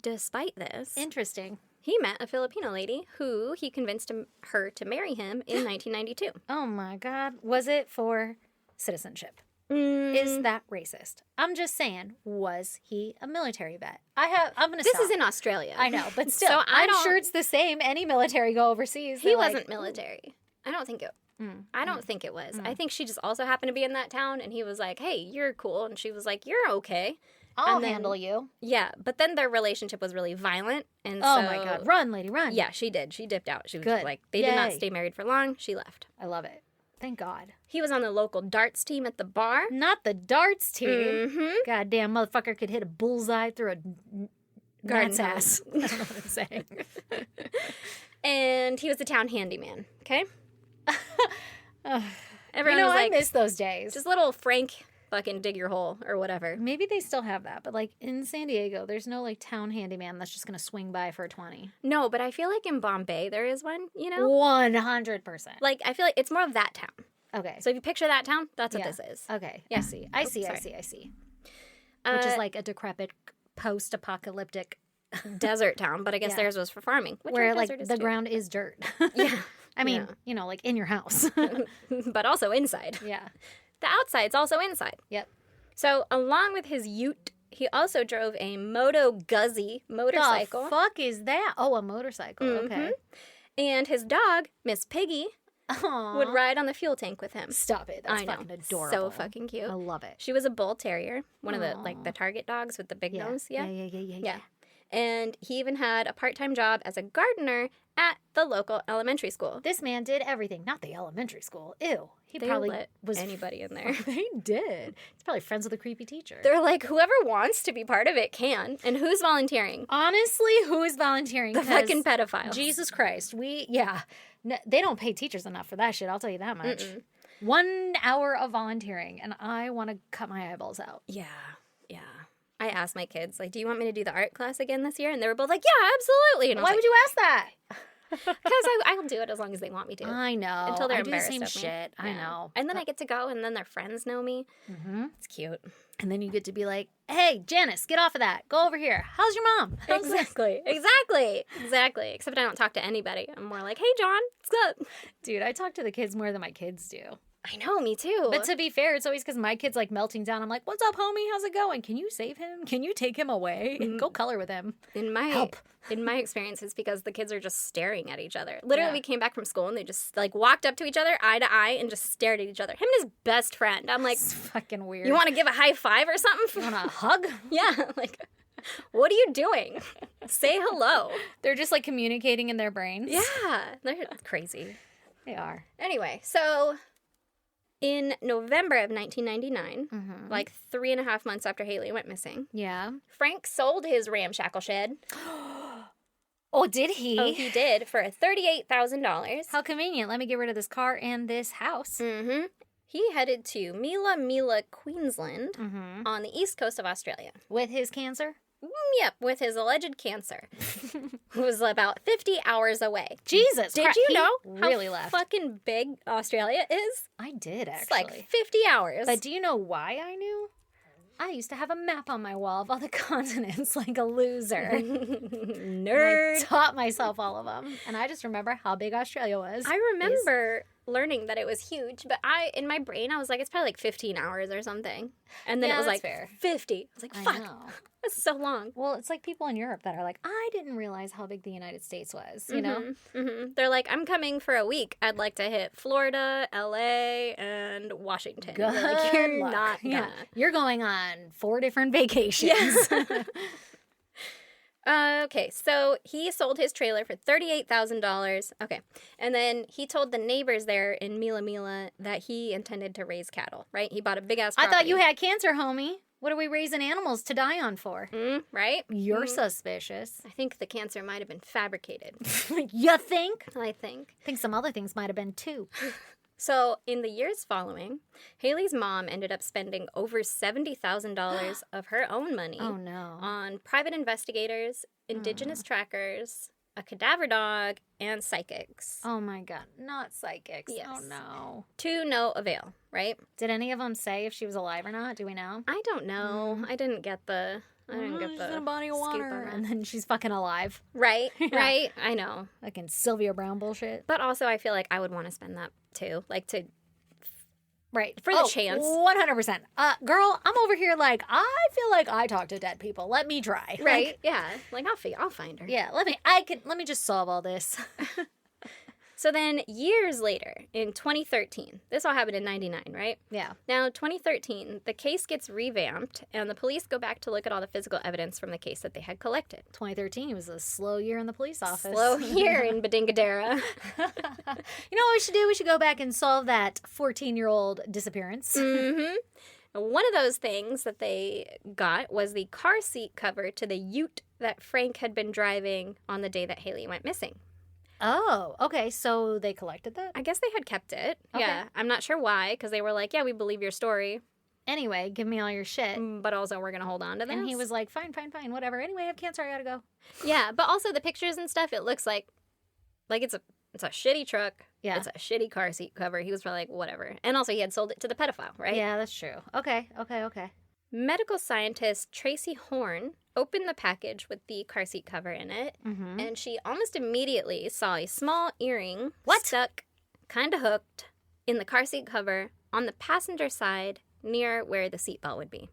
Despite this...
Interesting.
He met a Filipino lady who he convinced her to marry him in 1992.
Oh, my God. Was it for citizenship? Is that racist? I'm just saying, was he a military vet? I'm going to
This is in Australia.
I know, but still, so I'm sure it's the same. Any military go overseas.
He wasn't military. I don't think it... I don't think it was. I think she just also happened to be in that town, and he was like, hey, you're cool. And she was like, you're okay.
I'll handle you.
Yeah, but then their relationship was really violent. And
oh, my God. Run, lady, run.
Yeah, she did. She dipped out. She was
good.
They did not stay married for long. She left.
I love it. Thank God.
He was on the local darts team at the bar.
Not the darts team.
Mm-hmm.
Goddamn motherfucker could hit a bullseye through a
Garden
gnat's ass. I don't know what I'm saying.
And he was the town handyman, okay? Everyone
You know,
was like,
I miss those days.
just little Frank fucking dig your hole or whatever.
Maybe they still have that, but like in San Diego, there's no like town handyman that's just gonna swing by for a 20.
No, but I feel like in Bombay there is one, you know?
100%.
Like, I feel like it's more of that town.
Okay.
So if you picture that town, that's what
Yeah.
this is.
Okay.
Yeah.
I
sorry.
see. Which is
Uh,
like a decrepit post-apocalyptic
desert town, but I guess
Yeah.
theirs was for farming. Which
where
our
like
desert is
the
too.
ground is dirt.
Yeah.
I mean,
Yeah.
you know, like in your house.
But also inside.
Yeah.
The outside's also inside.
Yep.
So along with his ute, he also drove a Moto Guzzi motorcycle.
The fuck is that? Oh, a motorcycle. Okay.
And his dog, Miss Piggy,
Aww.
would ride on the fuel tank with him.
Stop it. That's
I know.
fucking adorable.
So fucking cute.
I love it.
She was a bull terrier, one of the
Aw.
like the target dogs with the big
Yeah.
nose.
Yeah.
Yeah.
Yeah.
And he even had a part-time job as a gardener at the local elementary school.
This man did everything. Not the elementary school. Ew. He
They
probably
let
was
anybody in there.
They did. He's probably friends with a creepy teacher.
They're like, whoever wants to be part of it can. And who's volunteering?
Honestly, who is volunteering?
The
'Cause
fucking pedophiles.
Jesus Christ. They don't pay teachers enough for that shit. I'll tell you that much. 1 hour of volunteering, and I want to cut my eyeballs out.
Yeah. I asked my kids, like, do you want me to do the art class again this year? And they were both like, yeah, absolutely. And I was
Why would you ask that?
Because I'll do it as long as they want me to.
I know.
Until they're
I do the
embarrassed
same
of me.
shit. I
Yeah.
know.
And then I get to go, and then their friends know me.
Mm-hmm.
It's cute.
And then you get to be like, hey, Janice, get off of that. Go over here. How's your mom? How's this?
Exactly. Except I don't talk to anybody. I'm more like, hey, John, what's up?
Dude, I talk to the kids more than my kids do.
I know, me too.
But to be fair, it's always because my kid's like melting down. I'm like, what's up, homie? How's it going? Can you save him? Can you take him away? Go color with him.
in my
Help.
in my experience, it's because the kids are just staring at each other. Literally,
Yeah.
we came back from school and they just like walked up to each other, eye to eye, and just stared at each other. Him and his best friend. I'm like,
It's fucking weird.
you want to give a high five or
You
something?
want a hug?
Yeah, like, what are you doing? Say hello.
They're just like communicating in their brains.
Yeah, they're crazy.
They are.
Anyway, so in November of 1999, like 3.5 months after Hayley went missing,
Yeah.
Frank sold his ramshackle shed.
Oh, did he?
Oh, he did for $38,000.
How convenient. Let me get rid of this car and this house.
Mm-hmm. He headed to Mila, Queensland,
Mm-hmm.
on the east coast of Australia.
With his cancer?
Yep, with his alleged cancer. Who was about 50 hours away.
Jesus.
Did
Christ.
you
He
know
really
how
left?
fucking big Australia is?
I did, actually.
It's like 50 hours.
But do you know why I knew? I used to have a map on my wall of all the continents like a loser.
Nerd.
I taught myself all of them. And I just remember how big Australia was.
I remember learning that it was huge, but in my brain, I was like, it's probably like 15 hours or something. And then
Yeah,
it was
that's
like
fair.
50. I was like,
I
fuck,
know.
that's so long.
Well, it's like people in Europe that are like, I didn't realize how big the United States was, you know?
Mm-hmm. They're like, I'm coming for a week. I'd like to hit Florida, LA, and Washington.
Good
They're like, you're
luck.
not gonna.
Yeah. You're going on 4 different vacations.
Yes. Okay, so he sold his trailer for $38,000. Okay, and then he told the neighbors there in Mila that he intended to raise cattle, right? He bought a big-ass
I
property.
thought you had cancer, homie. What are we raising animals to die on for?
Right?
You're suspicious.
I think the cancer might have been fabricated.
You think?
I think.
I think some other things might have been too.
So, in the years following, Hayley's mom ended up spending over $70,000 of her own money
Oh no.
on private investigators, indigenous trackers, a cadaver dog, and psychics.
Oh my god. Not psychics.
Yes.
Oh no.
To no avail, right?
Did any of them say if she was alive or not? Do we know?
I don't know. I didn't get the
She's in a body of
scoop on
water.
that.
And then she's fucking alive.
Right,
Yeah.
right. I know.
Fucking Sylvia Brown bullshit.
But also, I feel like I would want to spend that too. Like, to
Right.
For the chance.
100%. Girl, I'm over here like, I feel like I talk to dead people. Let me try.
right? Yeah. Like, I'll find her.
Yeah, let me just solve all this.
So then years later, in 2013, this all happened in 99, right?
Yeah.
Now, 2013, the case gets revamped, and the police go back to look at all the physical evidence from the case that they had collected.
2013 was a slow year in the police office.
Slow year in Badingadera.
You know what we should do? We should go back and solve that 14-year-old disappearance.
Mm-hmm. One of those things that they got was the car seat cover to the ute that Frank had been driving on the day that Hayley went missing.
Oh, okay. So they collected that?
I guess they had kept it.
Okay.
Yeah. I'm not sure why, because they were like, yeah, we believe your story.
Anyway, give me all your shit.
But also, we're going to hold on to this.
And he was like, fine, whatever. Anyway, I have cancer. I gotta go.
Yeah, but also the pictures and stuff, it looks like it's a shitty truck.
Yeah.
It's a shitty car seat cover. He was probably like, whatever. And also, he had sold it to the pedophile, right?
Yeah, that's true. Okay.
Medical scientist Tracy Horn opened the package with the car seat cover in it, and she almost immediately saw a small earring stuck, kind of hooked, in the car seat cover on the passenger side near where the seatbelt would be.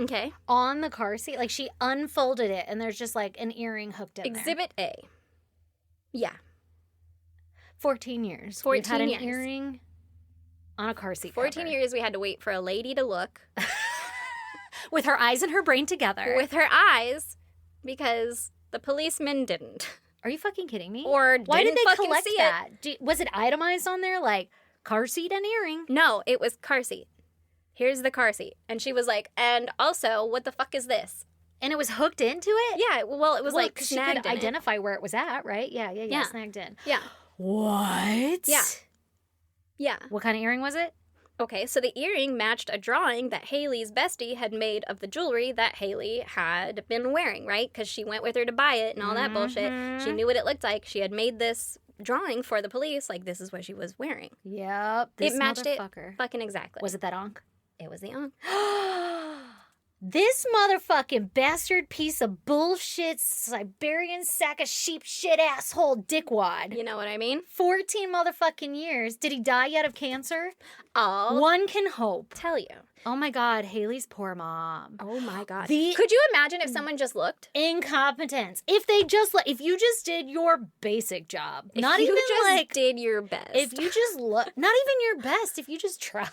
Okay?
On the car seat? Like, she unfolded it, and there's just, like, an earring hooked in
Exhibit A. Yeah.
14 years.
14
We've had an
years.
earring on a car seat
14 years we had to wait for a lady to look.
With her eyes and her brain together.
With her eyes, because the policeman didn't.
Are you fucking kidding me?
Or
why did
didn't
they
fucking
collect
see
that?
it.
Was it itemized on there, like, car seat and earring?
No, it was car seat. Here's the car seat. And she was like, and also, what the fuck is this?
And it was hooked into it?
Yeah, well, it was like
because she
snagged
could
in
identify where it was at, right? Yeah, snagged in.
Yeah.
What?
Yeah.
What kind of earring was it?
Okay, so the earring matched a drawing that Hayley's bestie had made of the jewelry that Hayley had been wearing, right? Because she went with her to buy it and all that bullshit. She knew what it looked like. She had made this drawing for the police, like this is what she was wearing.
Yep.
It matched it
motherfucker.
fucking exactly.
Was it that onk?
It was the onk.
This motherfucking bastard piece of bullshit Siberian sack of sheep shit asshole dickwad.
You know what I mean?
14 motherfucking years. Did he die yet of cancer?
I'll
One can hope.
tell you.
Oh my God, Hayley's poor mom.
Oh my God.
The
Could you imagine if someone just looked?
incompetence. If they just if you just did your basic job,
If
not
you
even
just
like
did your best.
if you just look, not even your best. If you just tried,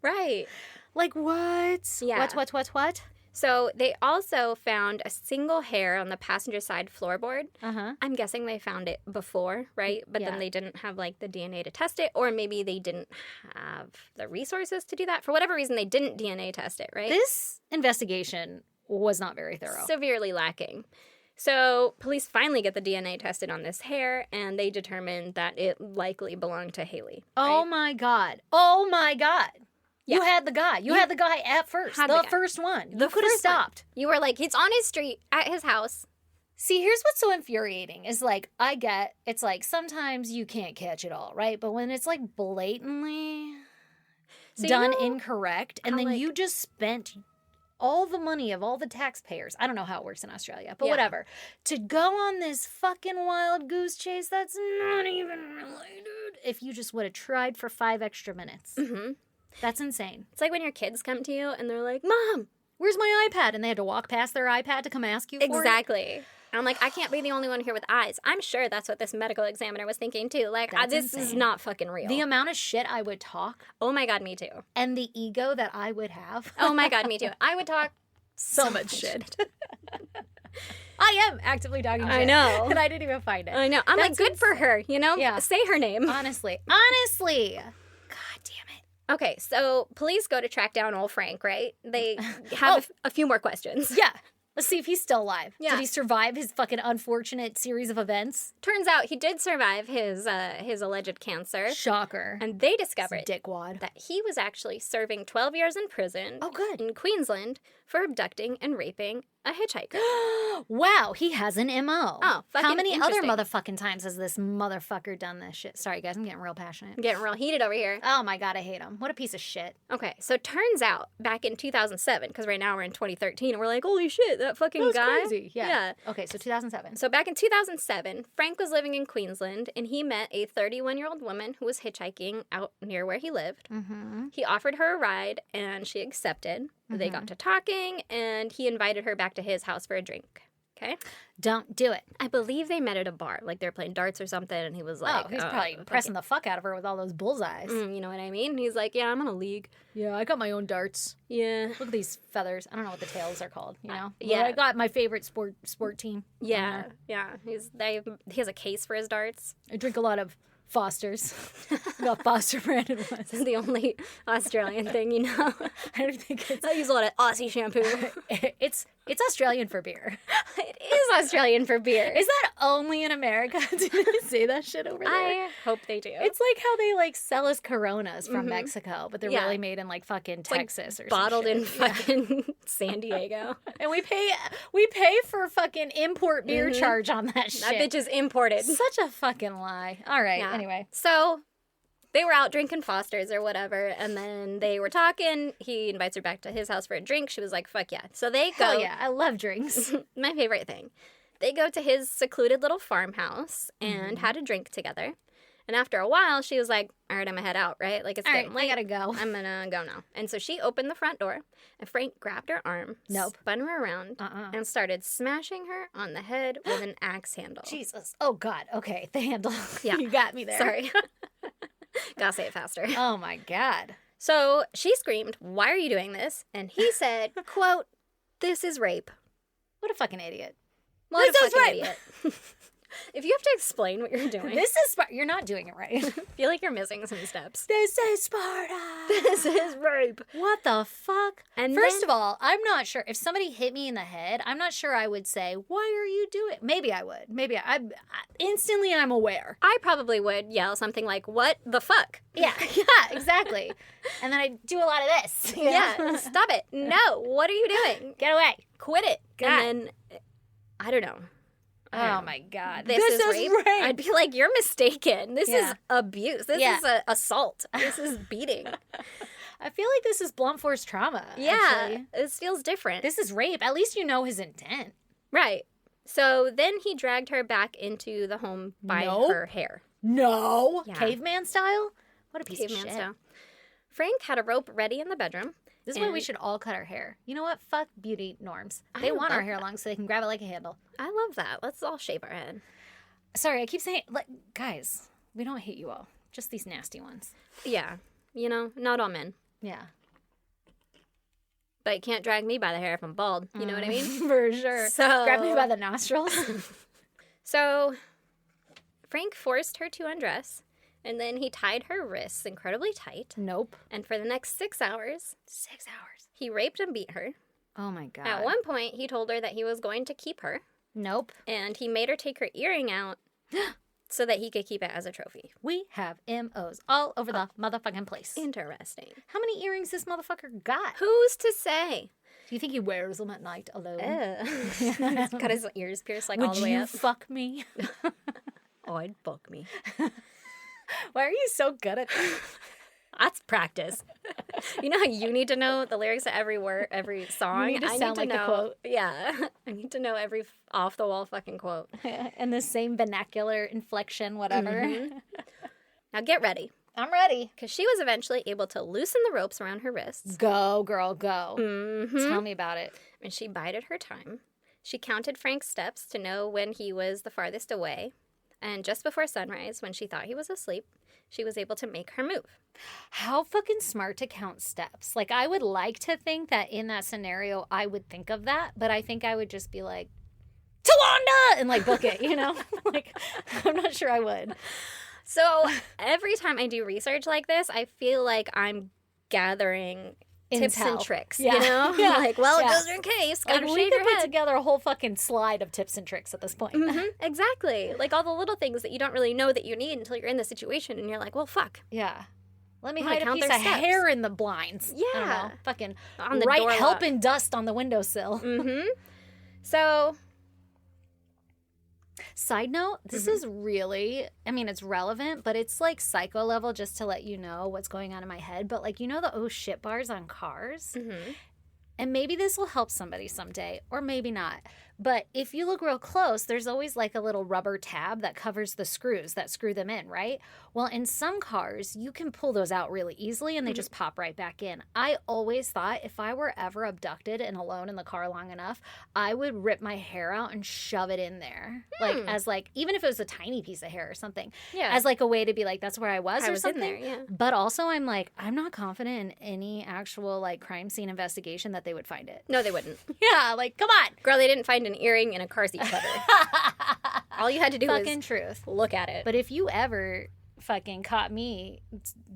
right.
like what?
Yeah.
What?
So they also found a single hair on the passenger side floorboard.
Uh-huh.
I'm guessing they found it before, right? But
Yeah.
then they didn't have like the DNA to test it, or maybe they didn't have the resources to do that. For whatever reason, they didn't DNA test it, right?
This investigation was not very thorough.
Severely lacking. So police finally get the DNA tested on this hair, and they determined that it likely belonged to Hayley.
Oh my God. Oh my God.
Yeah.
You had the guy. You had the guy at first.
Had
The
the guy.
first one.
The
You could have
first one.
stopped.
You were like, it's on his street at his house.
See, here's what's so infuriating is like, I get, it's like sometimes you can't catch it all, right? But when it's like blatantly
So,
done
you know,
incorrect, and
how,
then
like-
you just spent all the money of all the taxpayers, I don't know how it works in Australia, but
Yeah.
whatever, to go on this fucking wild goose chase that's not even related, if you just would have tried for 5 extra minutes.
Mm-hmm.
That's insane.
It's like when your kids come to you and they're like, Mom,
Where's my iPad? And they had to walk past their iPad to come ask you for it?
exactly. And I'm like, I can't be the only one here with eyes. I'm sure that's what this medical examiner was thinking too. Like,
That's
this is
insane.
not fucking real.
The amount of shit I would talk
Oh my God, me too.
and the ego that I would have.
Oh my God, me too. I would talk so much shit.
I am actively talking shit.
I know.
And I didn't even find it.
I know. I'm like,
That's
good for her, you know?
Yeah.
Say her name.
Honestly. God damn it.
Okay, so police go to track down old Frank, right? They have a few more questions.
Yeah. Let's see if he's still alive.
Yeah.
Did he survive his fucking unfortunate series of events?
Turns out he did survive his alleged cancer.
Shocker.
And they discovered
Dickwad.
that he was actually serving 12 years in prison
Oh, good.
in Queensland for abducting and raping a hitchhiker.
Wow, he has an MO.
Oh, fucking
How many other
interesting.
motherfucking times has this motherfucker done this shit? Sorry, guys, I'm getting real passionate.
I'm getting real heated over here.
Oh my God, I hate him. What a piece of shit.
Okay, so turns out back in 2007, because right now we're in 2013, and we're like, holy shit, that fucking
That's
guy.
crazy. Yeah. Okay, so 2007.
So back in 2007, Frank was living in Queensland, and he met a 31-year-old woman who was hitchhiking out near where he lived.
Mm-hmm.
He offered her a ride, and she accepted. They got to talking, and he invited her back to his house for a drink. Okay.
Don't do it.
I believe they met at a bar. Like, they were playing darts or something, and he was like...
Oh, he's probably pressing the fuck out of her with all those bullseyes.
You know what I mean? He's like, yeah, I'm on a league.
Yeah, I got my own darts.
Yeah.
Look at these feathers. I don't know what the tails are called, you know?
Yeah.
I got my favorite sport team.
Yeah. Yeah. He has a case for his darts.
I drink a lot of Fosters. Got Foster branded ones.
This is the only Australian thing, you know.
I don't think it's...
I use a lot of Aussie shampoo.
It's Australian for beer.
It is Australian for beer.
Is that only in America? Do they say that shit over there?
I hope they do.
It's like how they like sell us Coronas from Mexico, but they're really made in like fucking Texas or
bottled
some
in fucking San Diego.
And we pay for fucking import beer charge on that shit.
That bitch is imported.
Such a fucking lie. All right.
Yeah.
Anyway,
so they were out drinking Fosters or whatever, and then they were talking. He invites her back to his house for a drink. She was like, fuck yeah. So they go.
Hell yeah, I love drinks.
My favorite thing. They go to his secluded little farmhouse and had a drink together. And after a while, she was like, all right, I'm going to head out, right? Like, it's getting late.
I gotta go.
I'm going to go now. And so she opened the front door, and Frank grabbed her arm, spun her around, and started smashing her on the head with an axe handle.
Jesus. Oh, God. Okay, the handle.
Yeah.
You got me there.
Sorry. Gotta say it faster.
Oh, my God.
So she screamed, why are you doing this? And he said, quote, this is rape.
What a fucking idiot.
What a fucking idiot. If you have to explain what you're doing.
This is Sparta. You're not doing it right.
I feel like you're missing some steps.
This is Sparta.
This is rape.
What the fuck?
And
First of all, I'm not sure. If somebody hit me in the head, I'm not sure I would say, why are you doing it? Maybe I would. Maybe I instantly I'm aware.
I probably would yell something like, what the fuck?
Yeah, exactly. And then I do a lot of this.
Yeah, stop it. No, what are you doing?
Get away.
Quit it.
God.
And then, I don't know.
Oh my God.
This is rape? I'd be like, you're mistaken. This is abuse. This is assault. This is beating.
I feel like this is blunt force trauma.
Yeah.
Actually.
This feels different.
This is rape. At least you know his intent.
Right. So then he dragged her back into the home by her hair.
No.
Yeah.
Caveman style? What a piece of shit.
Style. Frank had a rope ready in the bedroom.
This is why we should all cut our hair. You know what? Fuck beauty norms. They want our hair long so they can grab it like a handle.
I love that. Let's all shave our head.
Sorry, I keep saying, like, guys, we don't hate you all. Just these nasty ones.
Yeah. You know, not all men.
Yeah.
But you can't drag me by the hair if I'm bald. You know what I mean?
For sure.
So
grab me by the nostrils.
So Frank forced her to undress, and then he tied her wrists incredibly tight.
Nope.
And for the next 6 hours, he raped and beat her.
Oh my God.
At one point, he told her that he was going to keep her.
Nope.
And he made her take her earring out so that he could keep it as a trophy.
We have MOs all over the motherfucking place.
Interesting.
How many earrings this motherfucker got?
Who's to say?
Do you think he wears them at night alone?
He's got his ears pierced like all the way up.
Would you fuck me?
Oh, I'd fuck me.
Why are you so good at that?
That's practice. You know how you need to know the lyrics to every word, every song?
You need to sound like
know,
the quote.
Yeah. I need to know every off-the-wall fucking quote.
And the same vernacular inflection, whatever.
Mm-hmm. Now get ready.
I'm ready.
Because she was eventually able to loosen the ropes around her wrists.
Go, girl, go.
Mm-hmm.
Tell me about it.
And she bided her time. She counted Frank's steps to know when he was the farthest away. And just before sunrise, when she thought he was asleep, she was able to make her move.
How fucking smart to count steps. Like, I would like to think that in that scenario, I would think of that, but I think I would just be like, Tawanda! And, like, book it, you know? Like, I'm not sure I would.
So, every time I do research like this, I feel like I'm gathering tips and tricks, you know?
Yeah.
Like, well, just in case, gotta
like,
shave
we could
your
put
head.
together a whole fucking slide of tips and tricks at this point.
Mm-hmm, exactly. Like, all the little things that you don't really know that you need until you're in the situation, and you're like, well, fuck.
Yeah. Let me
I'm gonna
hide a
count
piece
their
of
steps.
hair in the blinds.
Yeah.
I don't know. Fucking
On the
write
door
help
lock.
and dust on the windowsill.
Mm-hmm. So,
Side note, this is really, I mean, it's relevant, but it's like psycho level just to let you know what's going on in my head. But like, you know the oh shit bars on cars?
mm-hmm.
And maybe this will help somebody someday, or maybe not. But if you look real close, there's always like a little rubber tab that covers the screws that screw them in, right? Well, in some cars, you can pull those out really easily and they just pop right back in. I always thought if I were ever abducted and alone in the car long enough, I would rip my hair out and shove it in there. Like, as like, even if it was a tiny piece of hair or something. Yeah. As like a way to be like, that's where I was or something. In there, yeah. But also I'm like, I'm not confident in any actual like crime scene investigation that they would find it.
No, they wouldn't.
Yeah, like, come on.
Girl, they didn't find an earring in a car seat cover. All you had to do
fucking truth.
Look at it.
But if you ever fucking caught me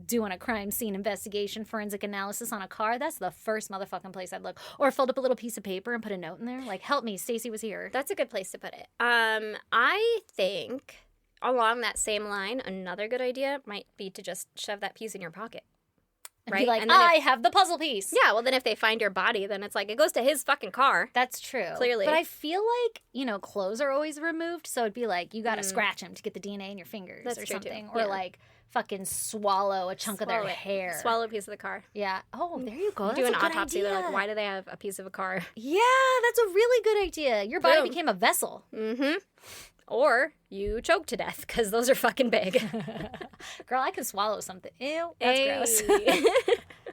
doing a crime scene investigation, forensic analysis on a car, that's the first motherfucking place I'd look. Or fold up a little piece of paper and put a note in there. Like, help me, Stacy was here.
That's a good place to put it. I think along that same line, another good idea might be to just shove that piece in your pocket.
Right? Be like, and I have the puzzle piece.
Yeah, well, then if they find your body, then it's like, it goes to his fucking car.
That's true.
Clearly.
But I feel like, you know, clothes are always removed, so it'd be like, you gotta scratch them to get the DNA in your fingers. That's or something. Or like, fucking swallow a chunk of their hair.
Swallow a piece of the car.
Yeah. Oh, there you go. That's
do an
a good
autopsy.
idea.
They're like, why do they have a piece of a car?
Yeah, that's a really good idea. Your body became a vessel.
Mm-hmm. Or you choke to death, because those are fucking big.
Girl, I can swallow something. Ew, that's gross.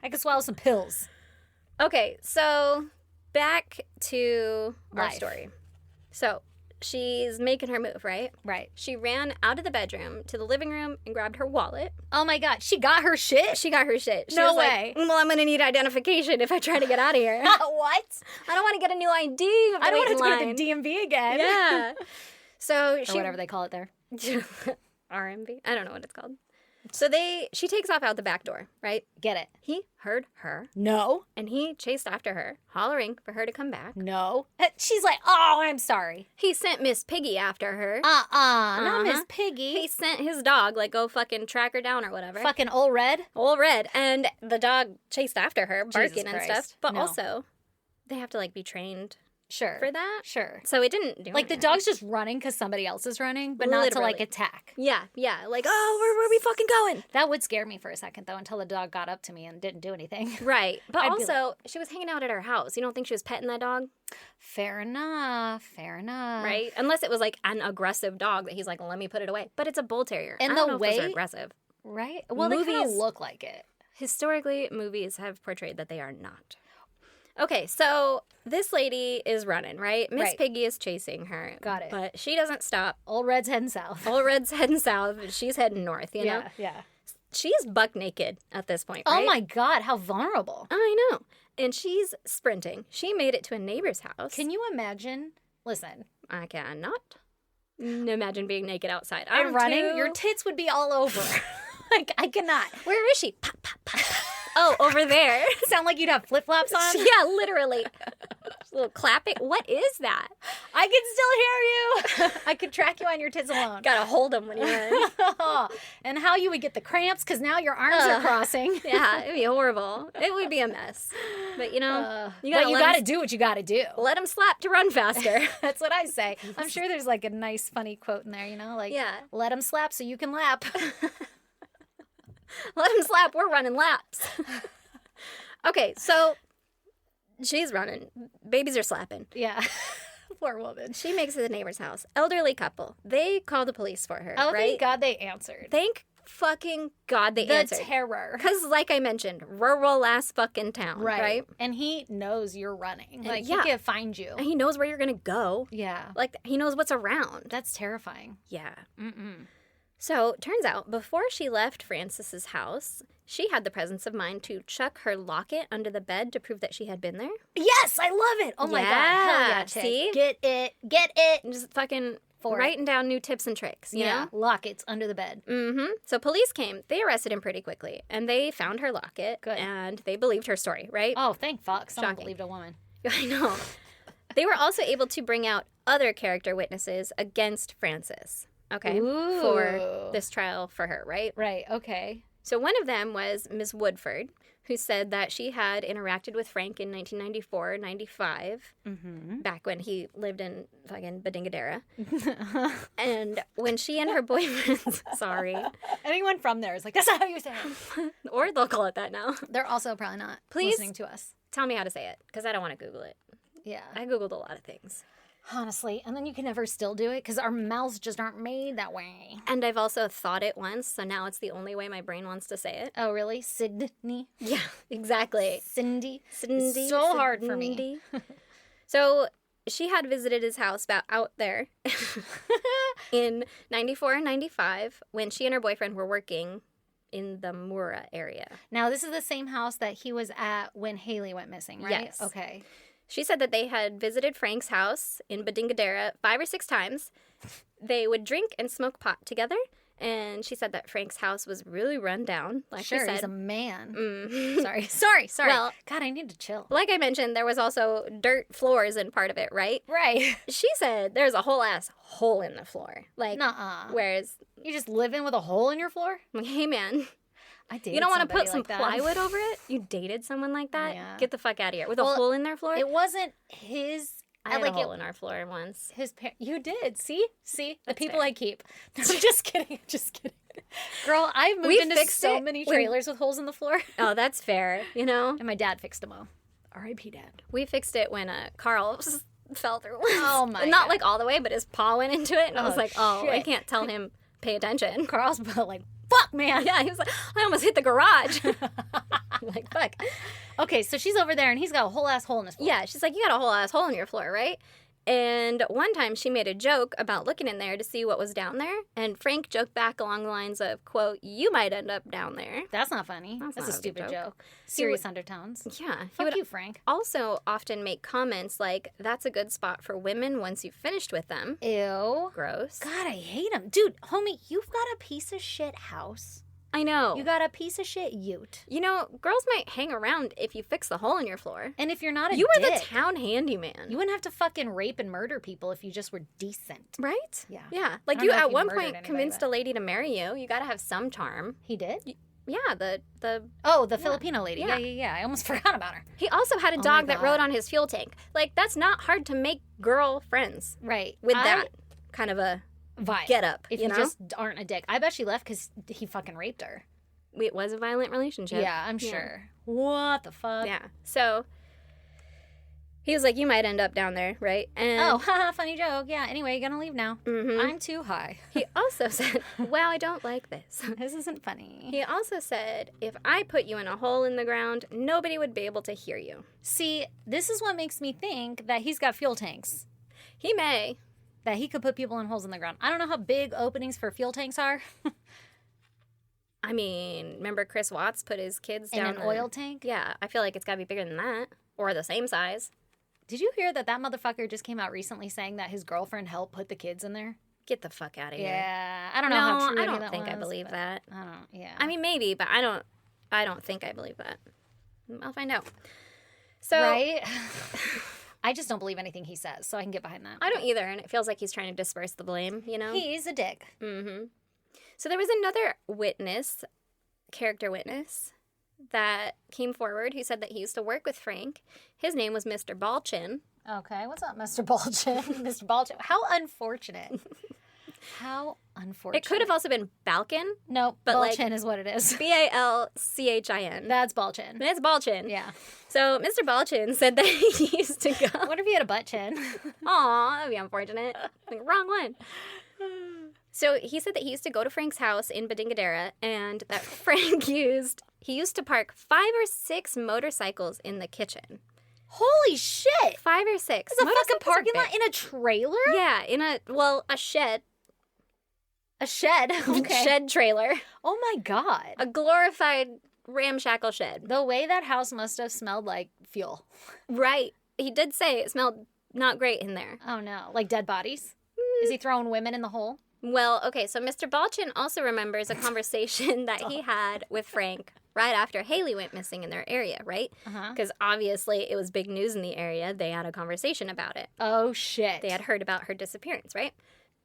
I can swallow some pills.
Okay, so back to our
Life.
story. So she's making her move, right?
Right.
She ran out of the bedroom to the living room and grabbed her wallet.
Oh my God, she got her shit?
She got her shit. She
no
was
way.
Like, well, I'm going to need identification if I try to get out of here.
What?
I don't want to get a new ID.
I don't want to go to the DMV again.
Yeah. So
or whatever they call it there.
RMV? I don't know what it's called. So she takes off out the back door, right?
Get it.
He heard her.
No.
And he chased after her, hollering for her to come back.
No. She's like, oh, I'm sorry.
He sent Miss Piggy after her.
Not Miss Piggy.
He sent his dog, like, go fucking track her down or whatever.
Fucking Old Red?
Old Red. And the dog chased after her, barking and stuff. But
no.
also, they have to, like, be trained.
Sure.
For that?
Sure.
So it didn't do
like,
anything.
the dog's just running because somebody else is running, but not to, like, attack.
Yeah. Like, oh, where are we fucking going?
That would scare me for a second, though, until the dog got up to me and didn't do anything.
Right. But also, she was hanging out at her house. You don't think she was petting that dog?
Fair enough.
Right? Unless it was, like, an aggressive dog that he's like, let me put it away. But it's a bull terrier.
And
I don't know if those are aggressive.
Right? Well, they kind of look like it.
Historically, movies have portrayed that they are not. Okay, so this lady is running, right? Miss Piggy is chasing her.
Got it.
But she doesn't stop.
Old Red's heading south.
Old Red's heading south. She's heading north, you know?
Yeah.
She's buck naked at this point, right?
Oh my God, how vulnerable.
I know. And she's sprinting. She made it to a neighbor's house.
Can you imagine? Listen.
I cannot imagine being naked outside.
I'm running. Your tits would be all over. Like, I cannot.
Where is she? Pop, pop, pop. Oh, over there.
Sound like you'd have flip-flops on?
Yeah, literally. Just a little clapping. What is that?
I can still hear you. I could track you on your tits alone.
Gotta hold them when you run.
And how you would get the cramps because now your arms are crossing.
Yeah, it'd be horrible. It would be a mess. But, you know,
you gotta do what you gotta do.
Let them slap to run faster.
That's what I say. I'm sure there's like a nice, funny quote in there, you know? Like, let them slap so you can lap.
Let him slap. We're running laps. Okay, so she's running. Babies are slapping.
Yeah. Poor woman.
She makes it to the neighbor's house. Elderly couple. They call the police for her, right?
Thank God they answered.
Thank fucking God they answered.
The terror.
Because, like I mentioned, rural ass fucking town, right?
And he knows you're running. Like, he can find you.
And he knows where you're going to go.
Yeah.
Like, he knows what's around.
That's terrifying.
Yeah. So, turns out, before she left Francis's house, she had the presence of mind to chuck her locket under the bed to prove that she had been there.
Yes, I love it. Oh my God. Hell yeah, chick.
See?
Get it.
Just fucking writing down new tips and tricks, you know?
Lockets under the bed.
So police came. They arrested him pretty quickly, and they found her locket.
Good.
And they believed her story, right?
Oh, thank fuck. Someone believed a woman.
I know. They were also able to bring out other character witnesses against Francis. Okay,
Ooh.
For this trial for her, right?
Right, okay.
So one of them was Miss Woodford, who said that she had interacted with Frank in 1994, 95, back when he lived in fucking Badingadera. And when she and her boyfriend, sorry.
Anyone from there is like, that's not how you say it.
Or they'll call it that now.
They're also probably not
Please
listening to us.
Tell me how to say it, because I don't want to Google it.
Yeah.
I Googled a lot of things.
Honestly. And then you can never still do it because our mouths just aren't made that way.
And I've also thought it once, so now it's the only way my brain wants to say it.
Oh, really? Sydney?
Yeah, exactly.
Cindy?
Cindy.
It's so hard for me.
So she had visited his house out there in 94 and 95 when she and her boyfriend were working in the Mura area.
Now, this is the same house that he was at when Hayley went missing, right?
Yes.
Okay.
She said that they had visited Frank's house in Badingadera 5 or 6 times. They would drink and smoke pot together. And she said that Frank's house was really run down, like she said.
He's a man.
Mm.
Sorry.
Well,
God, I need to chill.
Like I mentioned, there was also dirt floors in part of it, right?
Right.
She said there's a whole ass hole in the floor. Like,
nuh-uh.
Whereas...
You just living with a hole in your floor?
Like, hey, man...
I dated
you don't want to put some
like
plywood over it? You dated someone like that?
Yeah.
Get the fuck out of here. With a hole in their floor?
It wasn't his...
I had a hole in our floor once.
You did. See? The people
fair.
I keep. No, I'm just kidding. Girl, I've moved into so many trailers with holes in the floor.
Oh, that's fair. You know?
And my dad fixed them all. R.I.P. Dad.
We fixed it when Carl fell through.
Oh, my
Not
God.
like all the way, but his paw went into it. And I was like, oh,
shit.
I can't tell him pay attention.
Carl's like, fuck, man.
Yeah, he was like, I almost hit the garage. I'm like, fuck.
Okay, so she's over there and he's got a whole ass hole in his floor.
Yeah, she's like, you got a whole ass hole in your floor, right? And one time she made a joke about looking in there to see what was down there. And Frank joked back along the lines of, quote, you might end up down there.
That's not funny. That's
not
a
a
stupid
good
joke. Serious undertones.
Yeah.
Fuck you, Frank.
Also often make comments like, that's a good spot for women once you've finished with them.
Ew.
Gross.
God, I hate him. Dude, homie, you've got a piece of shit house.
I know.
You got a piece of shit ute.
You know, girls might hang around if you fix the hole in your floor.
And if you're not a
You were
dick,
the town handyman.
you wouldn't have to fucking rape and murder people if you just were decent.
Right?
Yeah.
Yeah.
I
Like
don't
you
know if
at
he
one
murdered
point
anybody,
convinced
but-
a lady to marry you. You got to have some charm.
He did?
Yeah, the
Oh, the Filipino lady.
Yeah.
Yeah. I almost forgot about her.
He also had a
Oh
dog
my
that
God.
rode on his fuel tank. Like that's not hard to make girl friends
Right.
with that kind of a
vibe.
get up,
If
you
you
know?
just aren't a dick. I bet she left because he fucking raped her.
It was a violent relationship.
Yeah, I'm sure. What the fuck?
Yeah. So he was like, you might end up down there, right? And
Oh, haha, funny joke. Yeah, anyway, you're gonna leave now.
Mhm.
I'm too high.
He also said, wow, I don't like this.
This isn't funny.
He also said, if I put you in a hole in the ground, nobody would be able to hear you.
See, this is what makes me think that he's got fuel tanks.
He may.
That he could put people in holes in the ground. I don't know how big openings for fuel tanks are.
I mean, remember Chris Watts put his kids
In
down
an oil tank?
Yeah, I feel like it's got to be bigger than that. Or the same size.
Did you hear that motherfucker just came out recently saying that his girlfriend helped put the kids in there?
Get the fuck out of here.
Yeah, I don't know how true
I
any of
don't
that
think I
was,
believe
but
that.
I don't. Yeah.
I mean, maybe, but I don't think I believe that. I'll find out. So
right? I just don't believe anything he says, so I can get behind that.
I don't either, and it feels like he's trying to disperse the blame, you know?
He's a dick.
Mm-hmm. So there was another character witness, that came forward who said that he used to work with Frank. His name was Mr. Balchin.
Okay, what's up, Mr. Balchin? Mr. Balchin. How unfortunate. How unfortunate.
It could have also been Balchin.
No,
but
Balchin is what it is.
Balchin.
That's Balchin.
That's Balchin.
Yeah.
So Mr. Balchin said that he used to go.
What if he had a butt chin?
Aw, that'd be unfortunate. Like, wrong one. So he said that he used to go to Frank's house in Badingadera and that Frank he used to park 5 or 6 motorcycles in the kitchen.
Holy shit!
5 or 6.
It's a fucking
Motorcycles are
parking lot
big.
in a trailer?
Yeah, in a shed.
A shed. Okay.
Shed trailer.
Oh my god.
A glorified ramshackle shed.
The way that house must have smelled like fuel.
Right. He did say it smelled not great in there.
Oh no. Like dead bodies? Is he throwing women in the hole?
Well, okay, so Mr. Balchin also remembers a conversation that he had with Frank right after Hayley went missing in their area, right? Because obviously it was big news in the area. They had a conversation about it.
Oh shit.
They had heard about her disappearance, right?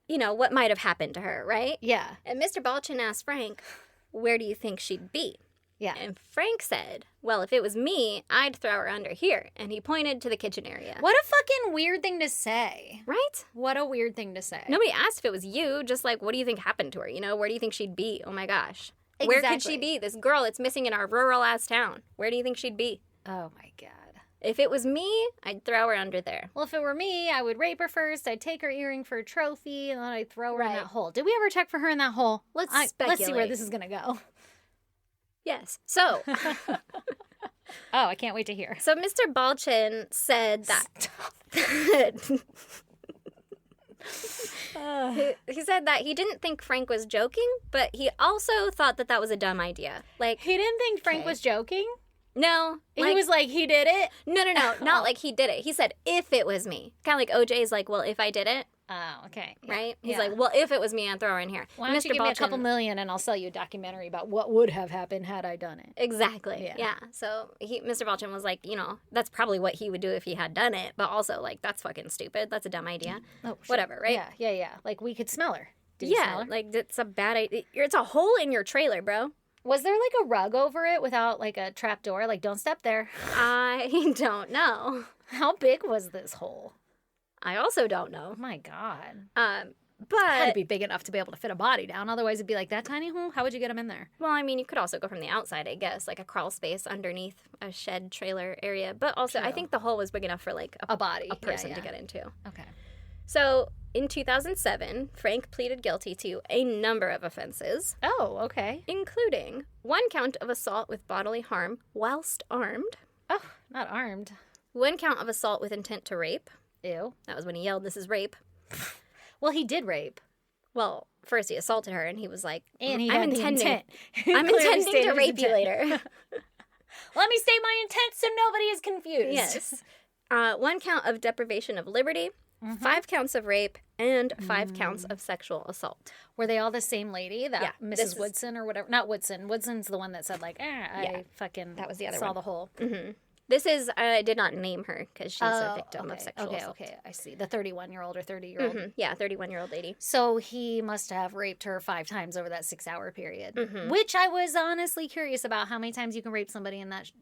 You know, what might have happened to her, right?
Yeah.
And Mr. Balchin asked Frank, where do you think she'd be?
Yeah.
And Frank said, well, if it was me, I'd throw her under here. And he pointed to the kitchen area.
What a fucking weird thing to say.
Right?
What a weird thing to say.
Nobody asked if it was you, just like, what do you think happened to her? You know, where do you think she'd be? Oh my gosh. Where could she
Exactly.
be? This girl, it's missing in our rural-ass town. Where do you think she'd be?
Oh my god.
If it was me, I'd throw her under there.
Well, if it were me, I would rape her first. I'd take her earring for a trophy, and then I'd throw her in that hole. Did we ever check for her in that hole? Let's see where this is going to go.
Yes. So.
Oh, I can't wait to hear.
So Mr. Balchin said that. He said that he didn't think Frank was joking, but he also thought that was a dumb idea. Like,
he didn't think Frank was joking?
No.
He was like, he did it?
No. Not like he did it. He said, if it was me. Kind of like OJ's like, well, if I did it.
Oh, okay.
Right? He's like, well, if it was me, I'd throw her in here.
Why don't you give me a couple million and I'll sell you a documentary about what would have happened had I done it.
Exactly. Yeah. So Mr. Balchin was like, that's probably what he would do if he had done it. But also, like, that's fucking stupid. That's a dumb idea. Oh, sure. Whatever, right?
Yeah. Like, we could smell her. Did you smell her?
Like, it's a bad idea. It's a hole in your trailer, bro.
Was there, like, a rug over it without, like, a trap door? Like, don't step there.
I don't know.
How big was this hole?
I also don't know.
Oh, my God.
But
it had to be big enough to be able to fit a body down. Otherwise, it'd be like, that tiny hole? How would you get them in there?
Well, I mean, you could also go from the outside, I guess, like a crawl space underneath a shed trailer area. But also, I think the hole was big enough for, like, a body, a person to get into.
Okay.
So, in 2007, Frank pleaded guilty to a number of offenses.
Oh, okay.
Including 1 count of assault with bodily harm whilst armed.
Oh, not armed.
1 count of assault with intent to rape.
Ew.
That was when he yelled, "This is rape."
Well, he did rape.
Well, first he assaulted her, and he was like,
and he had the intent.
I'm intending to rape you later.
Let me state my intent so nobody is confused.
Yes. 1 count of deprivation of liberty, 5 counts of rape, and 5 counts of sexual assault.
Were they all the same lady? That Mrs. Woodson or whatever? Not Woodson. Woodson's the one that said, like, I fucking
that was the other
saw
one.
the hole.
Mm-hmm. This is, I did not name her because she's a victim of sexual assault.
Okay, I see. The 31-year-old or 30-year-old.
Mm-hmm. Yeah, 31-year-old lady.
So he must have raped her 5 times over that 6-hour period, which I was honestly curious about how many times you can rape somebody in that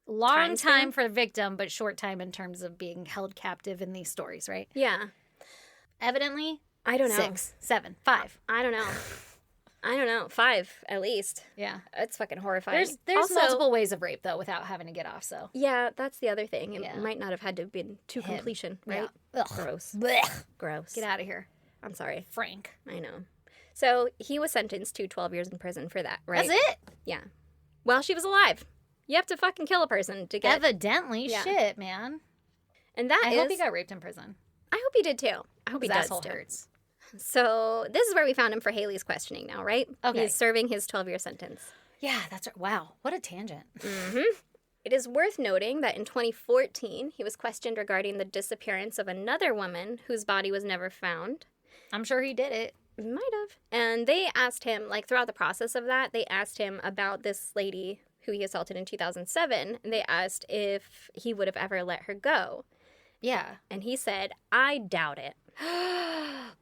long time for the victim, but short time in terms of being held captive in these stories, right?
Yeah.
Evidently,
I don't know.
6, 7, 5.
I don't know. 5 at least.
Yeah.
It's fucking horrifying.
There's
also,
multiple ways of rape, though, without having to get off, so.
Yeah, that's the other thing. It might not have had to have been to completion, right?
Yeah.
Gross.
Blech.
Gross.
Get out of here.
I'm sorry.
Frank.
I know. So he was sentenced to 12 years in prison for that, right?
That's it?
Yeah. While she was alive. You have to fucking kill a person to get...
Evidently. Yeah. Shit, man.
And I
hope he got raped in prison.
I hope he did, too. I hope he does,
asshole hurts.
So this is where we found him for Hayley's questioning now, right?
Okay.
He's serving his 12-year sentence.
Yeah, that's right. Wow, what a tangent.
Mm-hmm. It is worth noting that in 2014, he was questioned regarding the disappearance of another woman whose body was never found.
I'm sure he did it.
Might have. And they asked him, like throughout the process of that, they asked him about this lady who he assaulted in 2007. And they asked if he would have ever let her go.
Yeah.
And he said, I doubt it.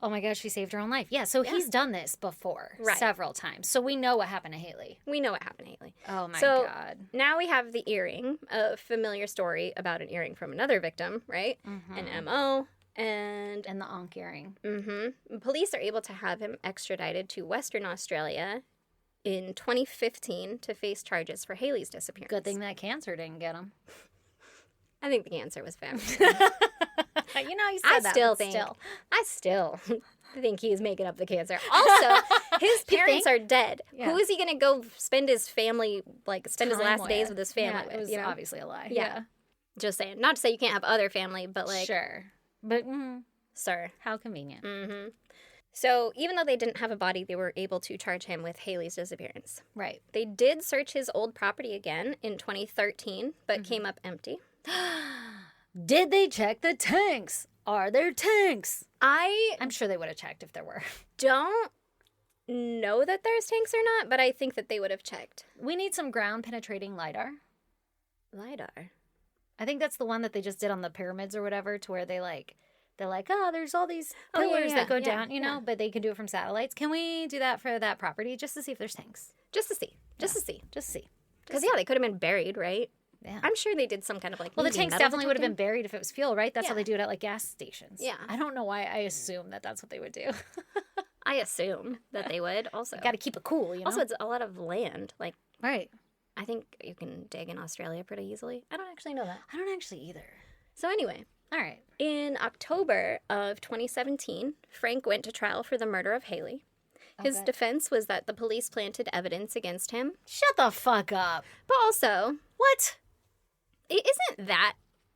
Oh my gosh, she saved her own life. Yeah, so he's done this before several times. So we know what happened to Hayley.
We know what happened to Hayley.
Oh my God.
Now we have the earring, a familiar story about an earring from another victim, right? Mm-hmm. An MO. And
the Ankh earring.
Mm-hmm. Police are able to have him extradited to Western Australia in 2015 to face charges for Hayley's disappearance.
Good thing that cancer didn't get him.
I think the cancer was found.
You know, you said that.
I still think he's making up the cancer. Also, his parents are dead. Yeah. Who is he going to go spend his family, spend his last days with his family with?
It was obviously a lie.
Yeah. Just saying. Not to say you can't have other family, but
Sure. But,
sir.
How convenient.
Mm-hmm. So, even though they didn't have a body, they were able to charge him with Hayley's disappearance.
Right.
They did search his old property again in 2013, but came up empty.
Did they check the tanks? Are there tanks?
I'm
sure they would have checked if there were.
Don't know that there's tanks or not, but I think that they would have checked.
We need some ground-penetrating LiDAR.
LiDAR?
I think that's the one that they just did on the pyramids or whatever, to where they're like, there's all these pillars that go down, you know, but they can do it from satellites. Can we do that for that property just to see if there's tanks?
Just to see. Because, they could have been buried, right?
Yeah.
I'm sure they did some kind of
Well, the tanks definitely would have been buried if it was fuel, right? That's how they do it at gas stations.
Yeah.
I don't know why I assume that that's what they would do.
I assume that they would also.
Got to keep it cool, you know?
Also, it's a lot of land.
Right.
I think you can dig in Australia pretty easily. I don't actually know that.
I don't actually either.
So anyway.
All right.
In October of 2017, Frank went to trial for the murder of Hayley. His defense was that the police planted evidence against him.
Shut the fuck up.
But also,
what?
It isn't that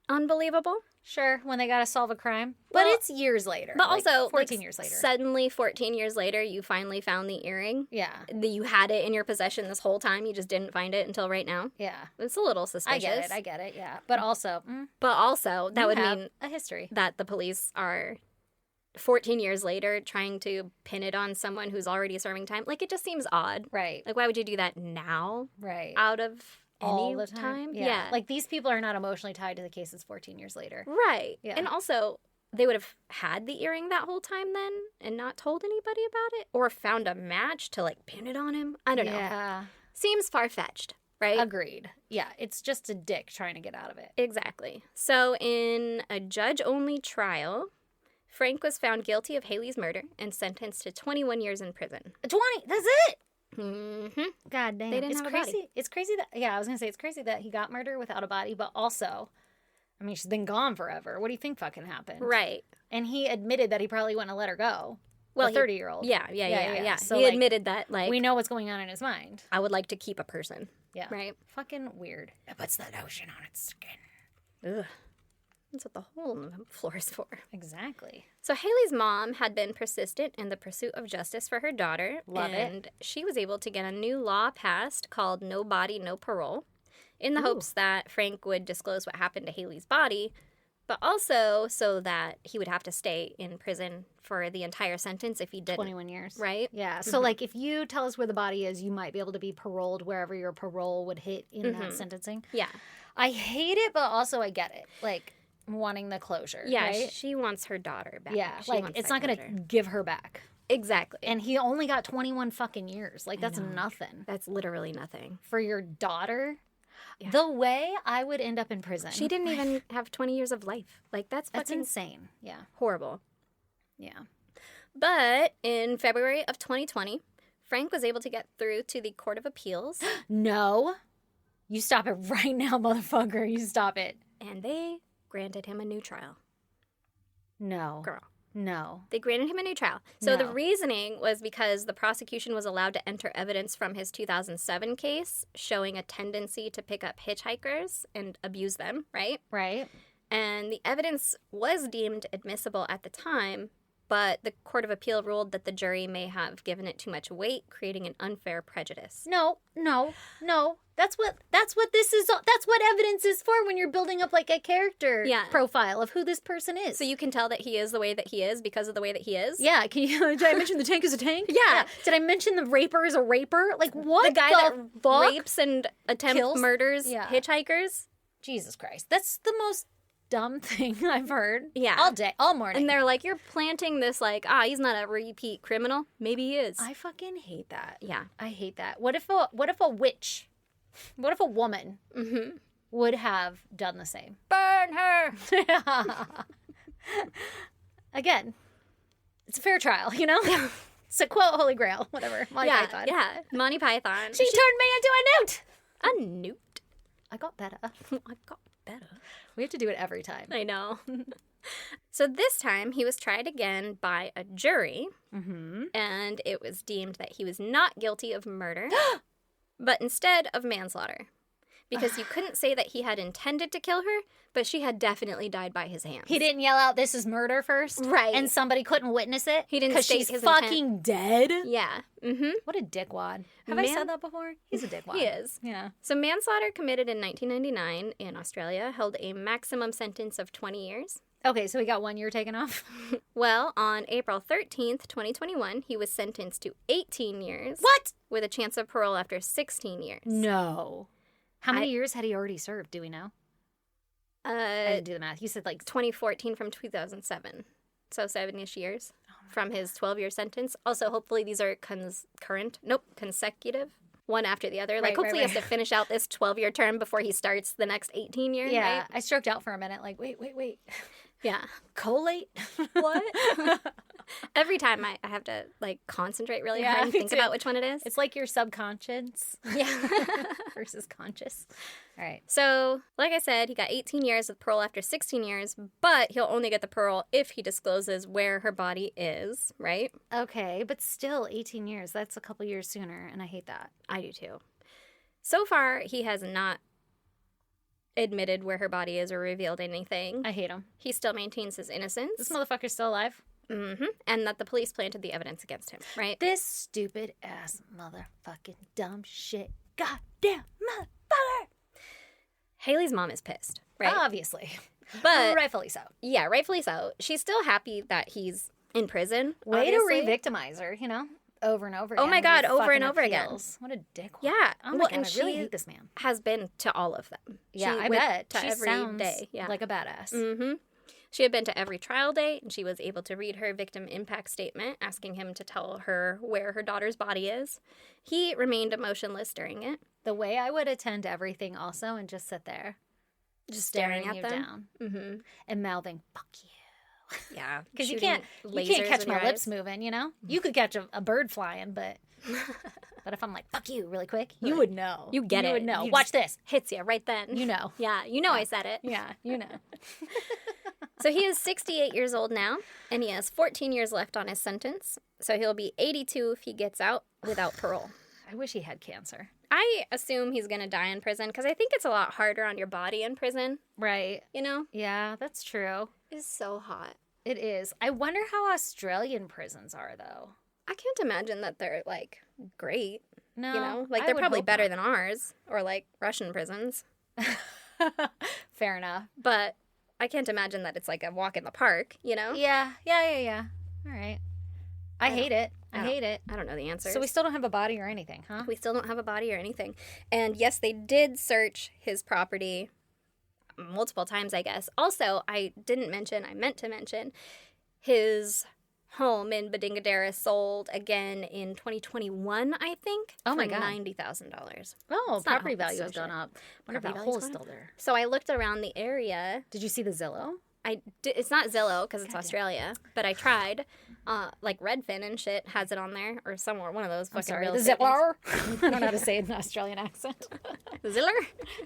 unbelievable.
Sure, when they gotta solve a crime. But it's years later.
But
like
also,
14 years later.
Suddenly, 14 years later, you finally found the earring.
Yeah.
You had it in your possession this whole time. You just didn't find it until right now.
Yeah.
It's a little suspicious.
I get it, yeah. But also,
that would mean
a history.
That the police are 14 years later trying to pin it on someone who's already serving time. Like, it just seems odd.
Right.
Like, why would you do that now?
Right.
Out of
all
any
the time?
Yeah.
Like, these people are not emotionally tied to the cases 14 years later.
Right.
Yeah.
And also, they would have had the earring that whole time then and not told anybody about it? Or found a match to, like, pin it on him? I don't know.
Yeah.
Seems far-fetched, right?
Agreed. Yeah, it's just a dick trying to get out of it.
Exactly. So, in a judge-only trial, Frank was found guilty of Hayley's murder and sentenced to 21 years in prison.
20? That's it?
Mm-hmm.
God damn.
They didn't
it's
have a
crazy.
body.
It's crazy that, I was going to say, it's crazy that he got murdered without a body, but also, I mean, she's been gone forever. What do you think fucking happened?
Right.
And he admitted that he probably wouldn't have let her go.
Well,
a 30-year-old.
Yeah.
So,
he
like,
admitted that, like,
we know what's going on in his mind.
I would like to keep a person.
Yeah.
Right?
Fucking weird. It puts the lotion on its skin.
Ugh. That's what the whole floor is for.
Exactly.
So Hayley's mom had been persistent in the pursuit of justice for her daughter.
Love it.
And she was able to get a new law passed called No Body, No Parole, in the hopes that Frank would disclose what happened to Hayley's body, but also so that he would have to stay in prison for the entire sentence if he didn't.
21 years.
Right?
Yeah. So, like, if you tell us where the body is, you might be able to be paroled wherever your parole would hit in that sentencing.
Yeah.
I hate it, but also I get it. Like, wanting the closure.
Yeah,
right?
she wants her daughter back.
Yeah,
She
like,
wants
it's
that
not going to
closure.
give her back.
Exactly.
And he only got 21 fucking years. Like, that's nothing.
That's literally nothing.
For your daughter?
Yeah.
The way I would end up in prison.
She didn't even have 20 years of life. Like, that's fucking
insane. Yeah.
horrible.
Yeah.
But in February of 2020, Frank was able to get through to the Court of Appeals.
No. You stop it right now, motherfucker. You stop it.
And they granted him a new trial.
No.
Girl.
No.
They granted him a new trial. So the
No.
reasoning was because the prosecution was allowed to enter evidence from his 2007 case showing a tendency to pick up hitchhikers and abuse them, right?
Right.
And the evidence was deemed admissible at the time, but the Court of Appeal ruled that the jury may have given it too much weight, creating an unfair prejudice.
No. That's what this is. That's what evidence is for when you're building up like a character profile of who this person is.
So you can tell that he is the way that he is because of the way that he is?
Yeah. Can you? Did I mention the tank is a tank?
Yeah.
Did I mention the raper is a raper? Like what?
The guy that
fuck?
rapes and murders hitchhikers?
Jesus Christ. That's the most dumb thing I've heard.
Yeah.
All day, all morning.
And they're like, you're planting this like, he's not a repeat criminal. Maybe he is.
I fucking hate that.
Yeah.
I hate that. What if a witch, what if a woman would have done the same?
Burn her!
Again, it's a fair trial, you know? It's a quote Holy Grail, whatever. Monty Python.
Yeah, Monty Python.
She turned me into a newt!
A newt?
I got better.
I got better.
We have to do it every time.
I know. So this time, he was tried again by a jury, and it was deemed that he was not guilty of murder, but instead of manslaughter. Because you couldn't say that he had intended to kill her, but she had definitely died by his hands.
He didn't yell out, "This is murder" first?
Right.
And somebody couldn't witness it?
He didn't
because
state
she's
his
fucking dead?
Yeah. Mm-hmm.
What a dickwad. Have I said that before? He's a dickwad.
He is.
Yeah.
So manslaughter committed in 1999 in Australia held a maximum sentence of 20 years.
Okay, so he got 1 year taken off?
Well, on April 13th, 2021, he was sentenced to 18 years.
What?
With a chance of parole after 16 years.
No. How many years had he already served? Do we know? I didn't do the math. You said like
2014 from 2007. So 7-ish years from his 12-year sentence. Also, hopefully these are consecutive. One after the other. Like, hopefully he has to finish out this 12-year term before he starts the next 18 years,
Yeah,
right?
I stroked out for a minute. Like, wait.
Yeah.
Collate?
What? Every time I have to, like, concentrate really hard and think about which one it is.
It's like your subconscious.
Yeah.
Versus conscious. All right.
So, like I said, he got 18 years with parole after 16 years, but he'll only get the parole if he discloses where her body is, right?
Okay, but still 18 years. That's a couple years sooner, and I hate that.
I do too. So far, he has not admitted where her body is or revealed anything.
I hate him.
He still maintains his innocence.
This motherfucker's still alive.
Mm-hmm. And that the police planted the evidence against him, right?
This stupid ass motherfucking dumb shit. Goddamn motherfucker.
Hayley's mom is pissed, right?
Obviously.
But
rightfully so.
Yeah, rightfully so. She's still happy that he's in prison.
Way
obviously.
to re-victimize her, you know? Over and over again.
Oh my God, over and
fucking
over again.
appeals. What a dick.
Yeah.
Oh my
well,
God,
and
I really
she
hate this man.
has been to all of them.
Yeah,
She
I
went
bet.
to
She
every
sounds
day. Yeah.
like a badass.
Mm-hmm. She had been to every trial date, and she was able to read her victim impact statement, asking him to tell her where her daughter's body is. He remained emotionless during it.
The way I would attend everything also and just sit there.
Just staring at
you
them.
down.
Mm-hmm.
And mouthing, fuck you.
Yeah.
Because you
shooting
can't catch
in
my
your
lips
eyes.
moving, you know? You could catch a bird flying, but if I'm like, fuck you, really quick, you would know.
You get it.
You would know.
You
Watch
just-
this.
Hits you right then.
You know.
Yeah, you know I said it.
Yeah, you know.
So he is 68 years old now, and he has 14 years left on his sentence. So he'll be 82 if he gets out without parole.
I wish he had cancer.
I assume he's going to die in prison because I think it's a lot harder on your body in prison,
Right.
you know?
Yeah, that's true.
It's so hot.
It is. I wonder how Australian prisons are, though.
I can't imagine that they're, like, great,
No.
you know? Like,
I
they're
would
probably
hope
better
not.
than ours, or, like, Russian prisons.
Fair enough.
But I can't imagine that it's, like, a walk in the park, you know?
Yeah. All right. I hate it. I hate it.
I don't know the answers.
So we still don't have a body or anything, huh?
We still don't have a body or anything. And yes, they did search his property multiple times, I guess. Also, I meant to mention, his home in Badingadera sold again in 2021, I think.
Oh my
for
God.
$90,000.
Oh,
It's not
property
home,
value
so
has gone
shit.
up. Wonder if that
Property
hole is
value's
still
gone
there.
So I looked around the area.
Did you see the Zillow?
It's not Zillow because it's Australia, but I tried. Like Redfin and shit has it on there, or somewhere, one of those
I'm
fucking
sorry,
real
the
estate things.
Zillow. I don't know how to say it in an Australian accent.
Ziller?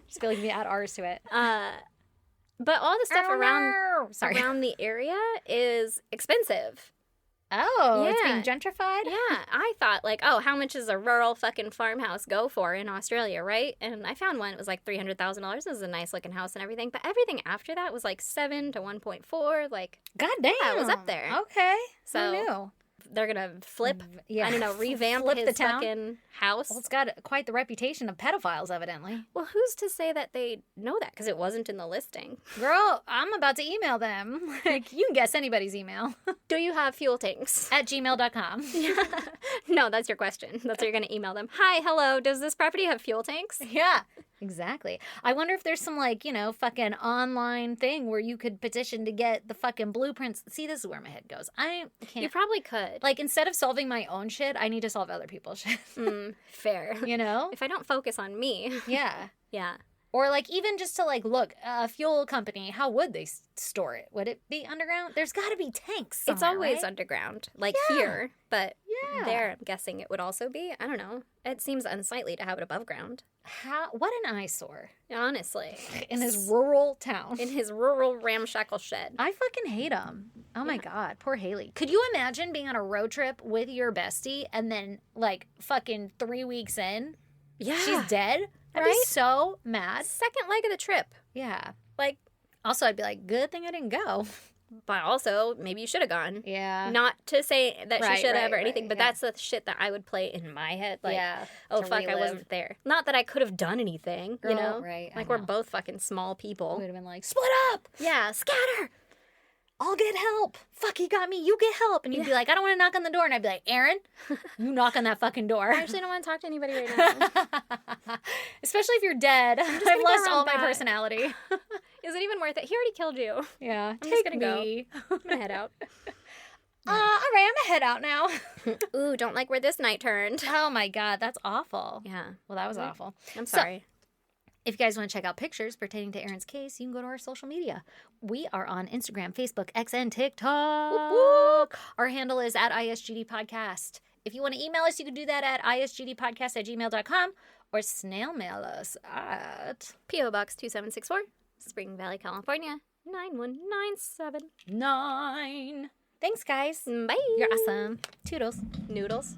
Just feel like we add R's to it.
But all the stuff around
Sorry.
around the area is expensive.
Oh, it's
Yeah.
being gentrified?
Yeah, I thought like, oh, how much does a rural fucking farmhouse go for in Australia, right? And I found one. It was like $300,000. It was a nice looking house and everything. But everything after that was like 7 to 1.4. Like,
God damn.
Yeah, it was up there.
Okay.
So-
Who knew?
they're gonna flip.
Yeah.
I don't know, revamp
Flip
his
the town?
fucking house.
Well, it's got quite the reputation of pedophiles, evidently.
Well, who's to say that they know that? Because it wasn't in the listing.
Girl, I'm about to email them. Like, you can guess anybody's email.
Do you have fuel tanks?
At gmail.com.
No, that's your question. That's what you're gonna email them. Hi, hello. Does this property have fuel tanks?
Yeah, exactly. I wonder if there's some, like, you know, fucking online thing where you could petition to get the fucking blueprints. See, this is where my head goes. I can't.
You probably could.
Like, instead of solving my own shit, I need to solve other people's shit.
Fair.
You know?
If I don't focus on me.
Yeah.
Yeah.
Or, like, even just to, like, look, a fuel company, how would they store it? Would it be underground? There's got to be tanks
It's
somewhere,
always
right?
underground. Like
Yeah.
here. But
Yeah.
there, I'm guessing it would also be. I don't know. It seems unsightly to have it above ground.
What an eyesore.
Honestly.
In this rural town.
In his rural ramshackle shed.
I fucking hate him. Oh my God, poor Hayley. Could you imagine being on a road trip with your bestie and then, like, fucking 3 weeks in,
Yeah.
she's dead? I'd be
Right?
so mad.
Second leg of the trip.
Yeah.
Like,
Also, I'd be like, good thing I didn't go.
but also, maybe you should have gone.
Yeah.
Not to say that
Right,
she should have
right,
or anything,
right,
but
yeah.
that's the shit that I would play in my head. Like,
yeah.
oh,
to
fuck, I
relive.
wasn't there. Not that I could have done anything,
Girl,
you know?
right, I
Like, we're
know.
both fucking small
I
people.
would have been like, split up.
Yeah, scatter.
I'll get help. Fuck, he got me. You get help. And you'd be like, I don't want to knock on the door. And I'd be like, Erin, you knock on that fucking door.
I actually don't want to talk to anybody right now.
Especially if you're dead. I've
gonna go
lost
around
all my
that.
personality.
Is it even worth it? He already killed you.
Yeah.
I'm just gonna go. I'm gonna head out.
All right, I'm gonna head out now.
Ooh, don't like where this night turned.
Oh my God, that's awful.
Yeah,
Well, that was awful.
I'm
So-
sorry.
If you guys want to check out pictures pertaining to Erin's case, you can go to our social media. We are on Instagram, Facebook, X, and TikTok.
Whoop, whoop.
Our handle is at ISGD Podcast. If you want to email us, you can do that at isgdpodcast@gmail.com or snail mail us at
P.O. Box 2764, Spring Valley, California, 91979.
Thanks, guys.
Bye.
You're awesome. Toodles.
Noodles.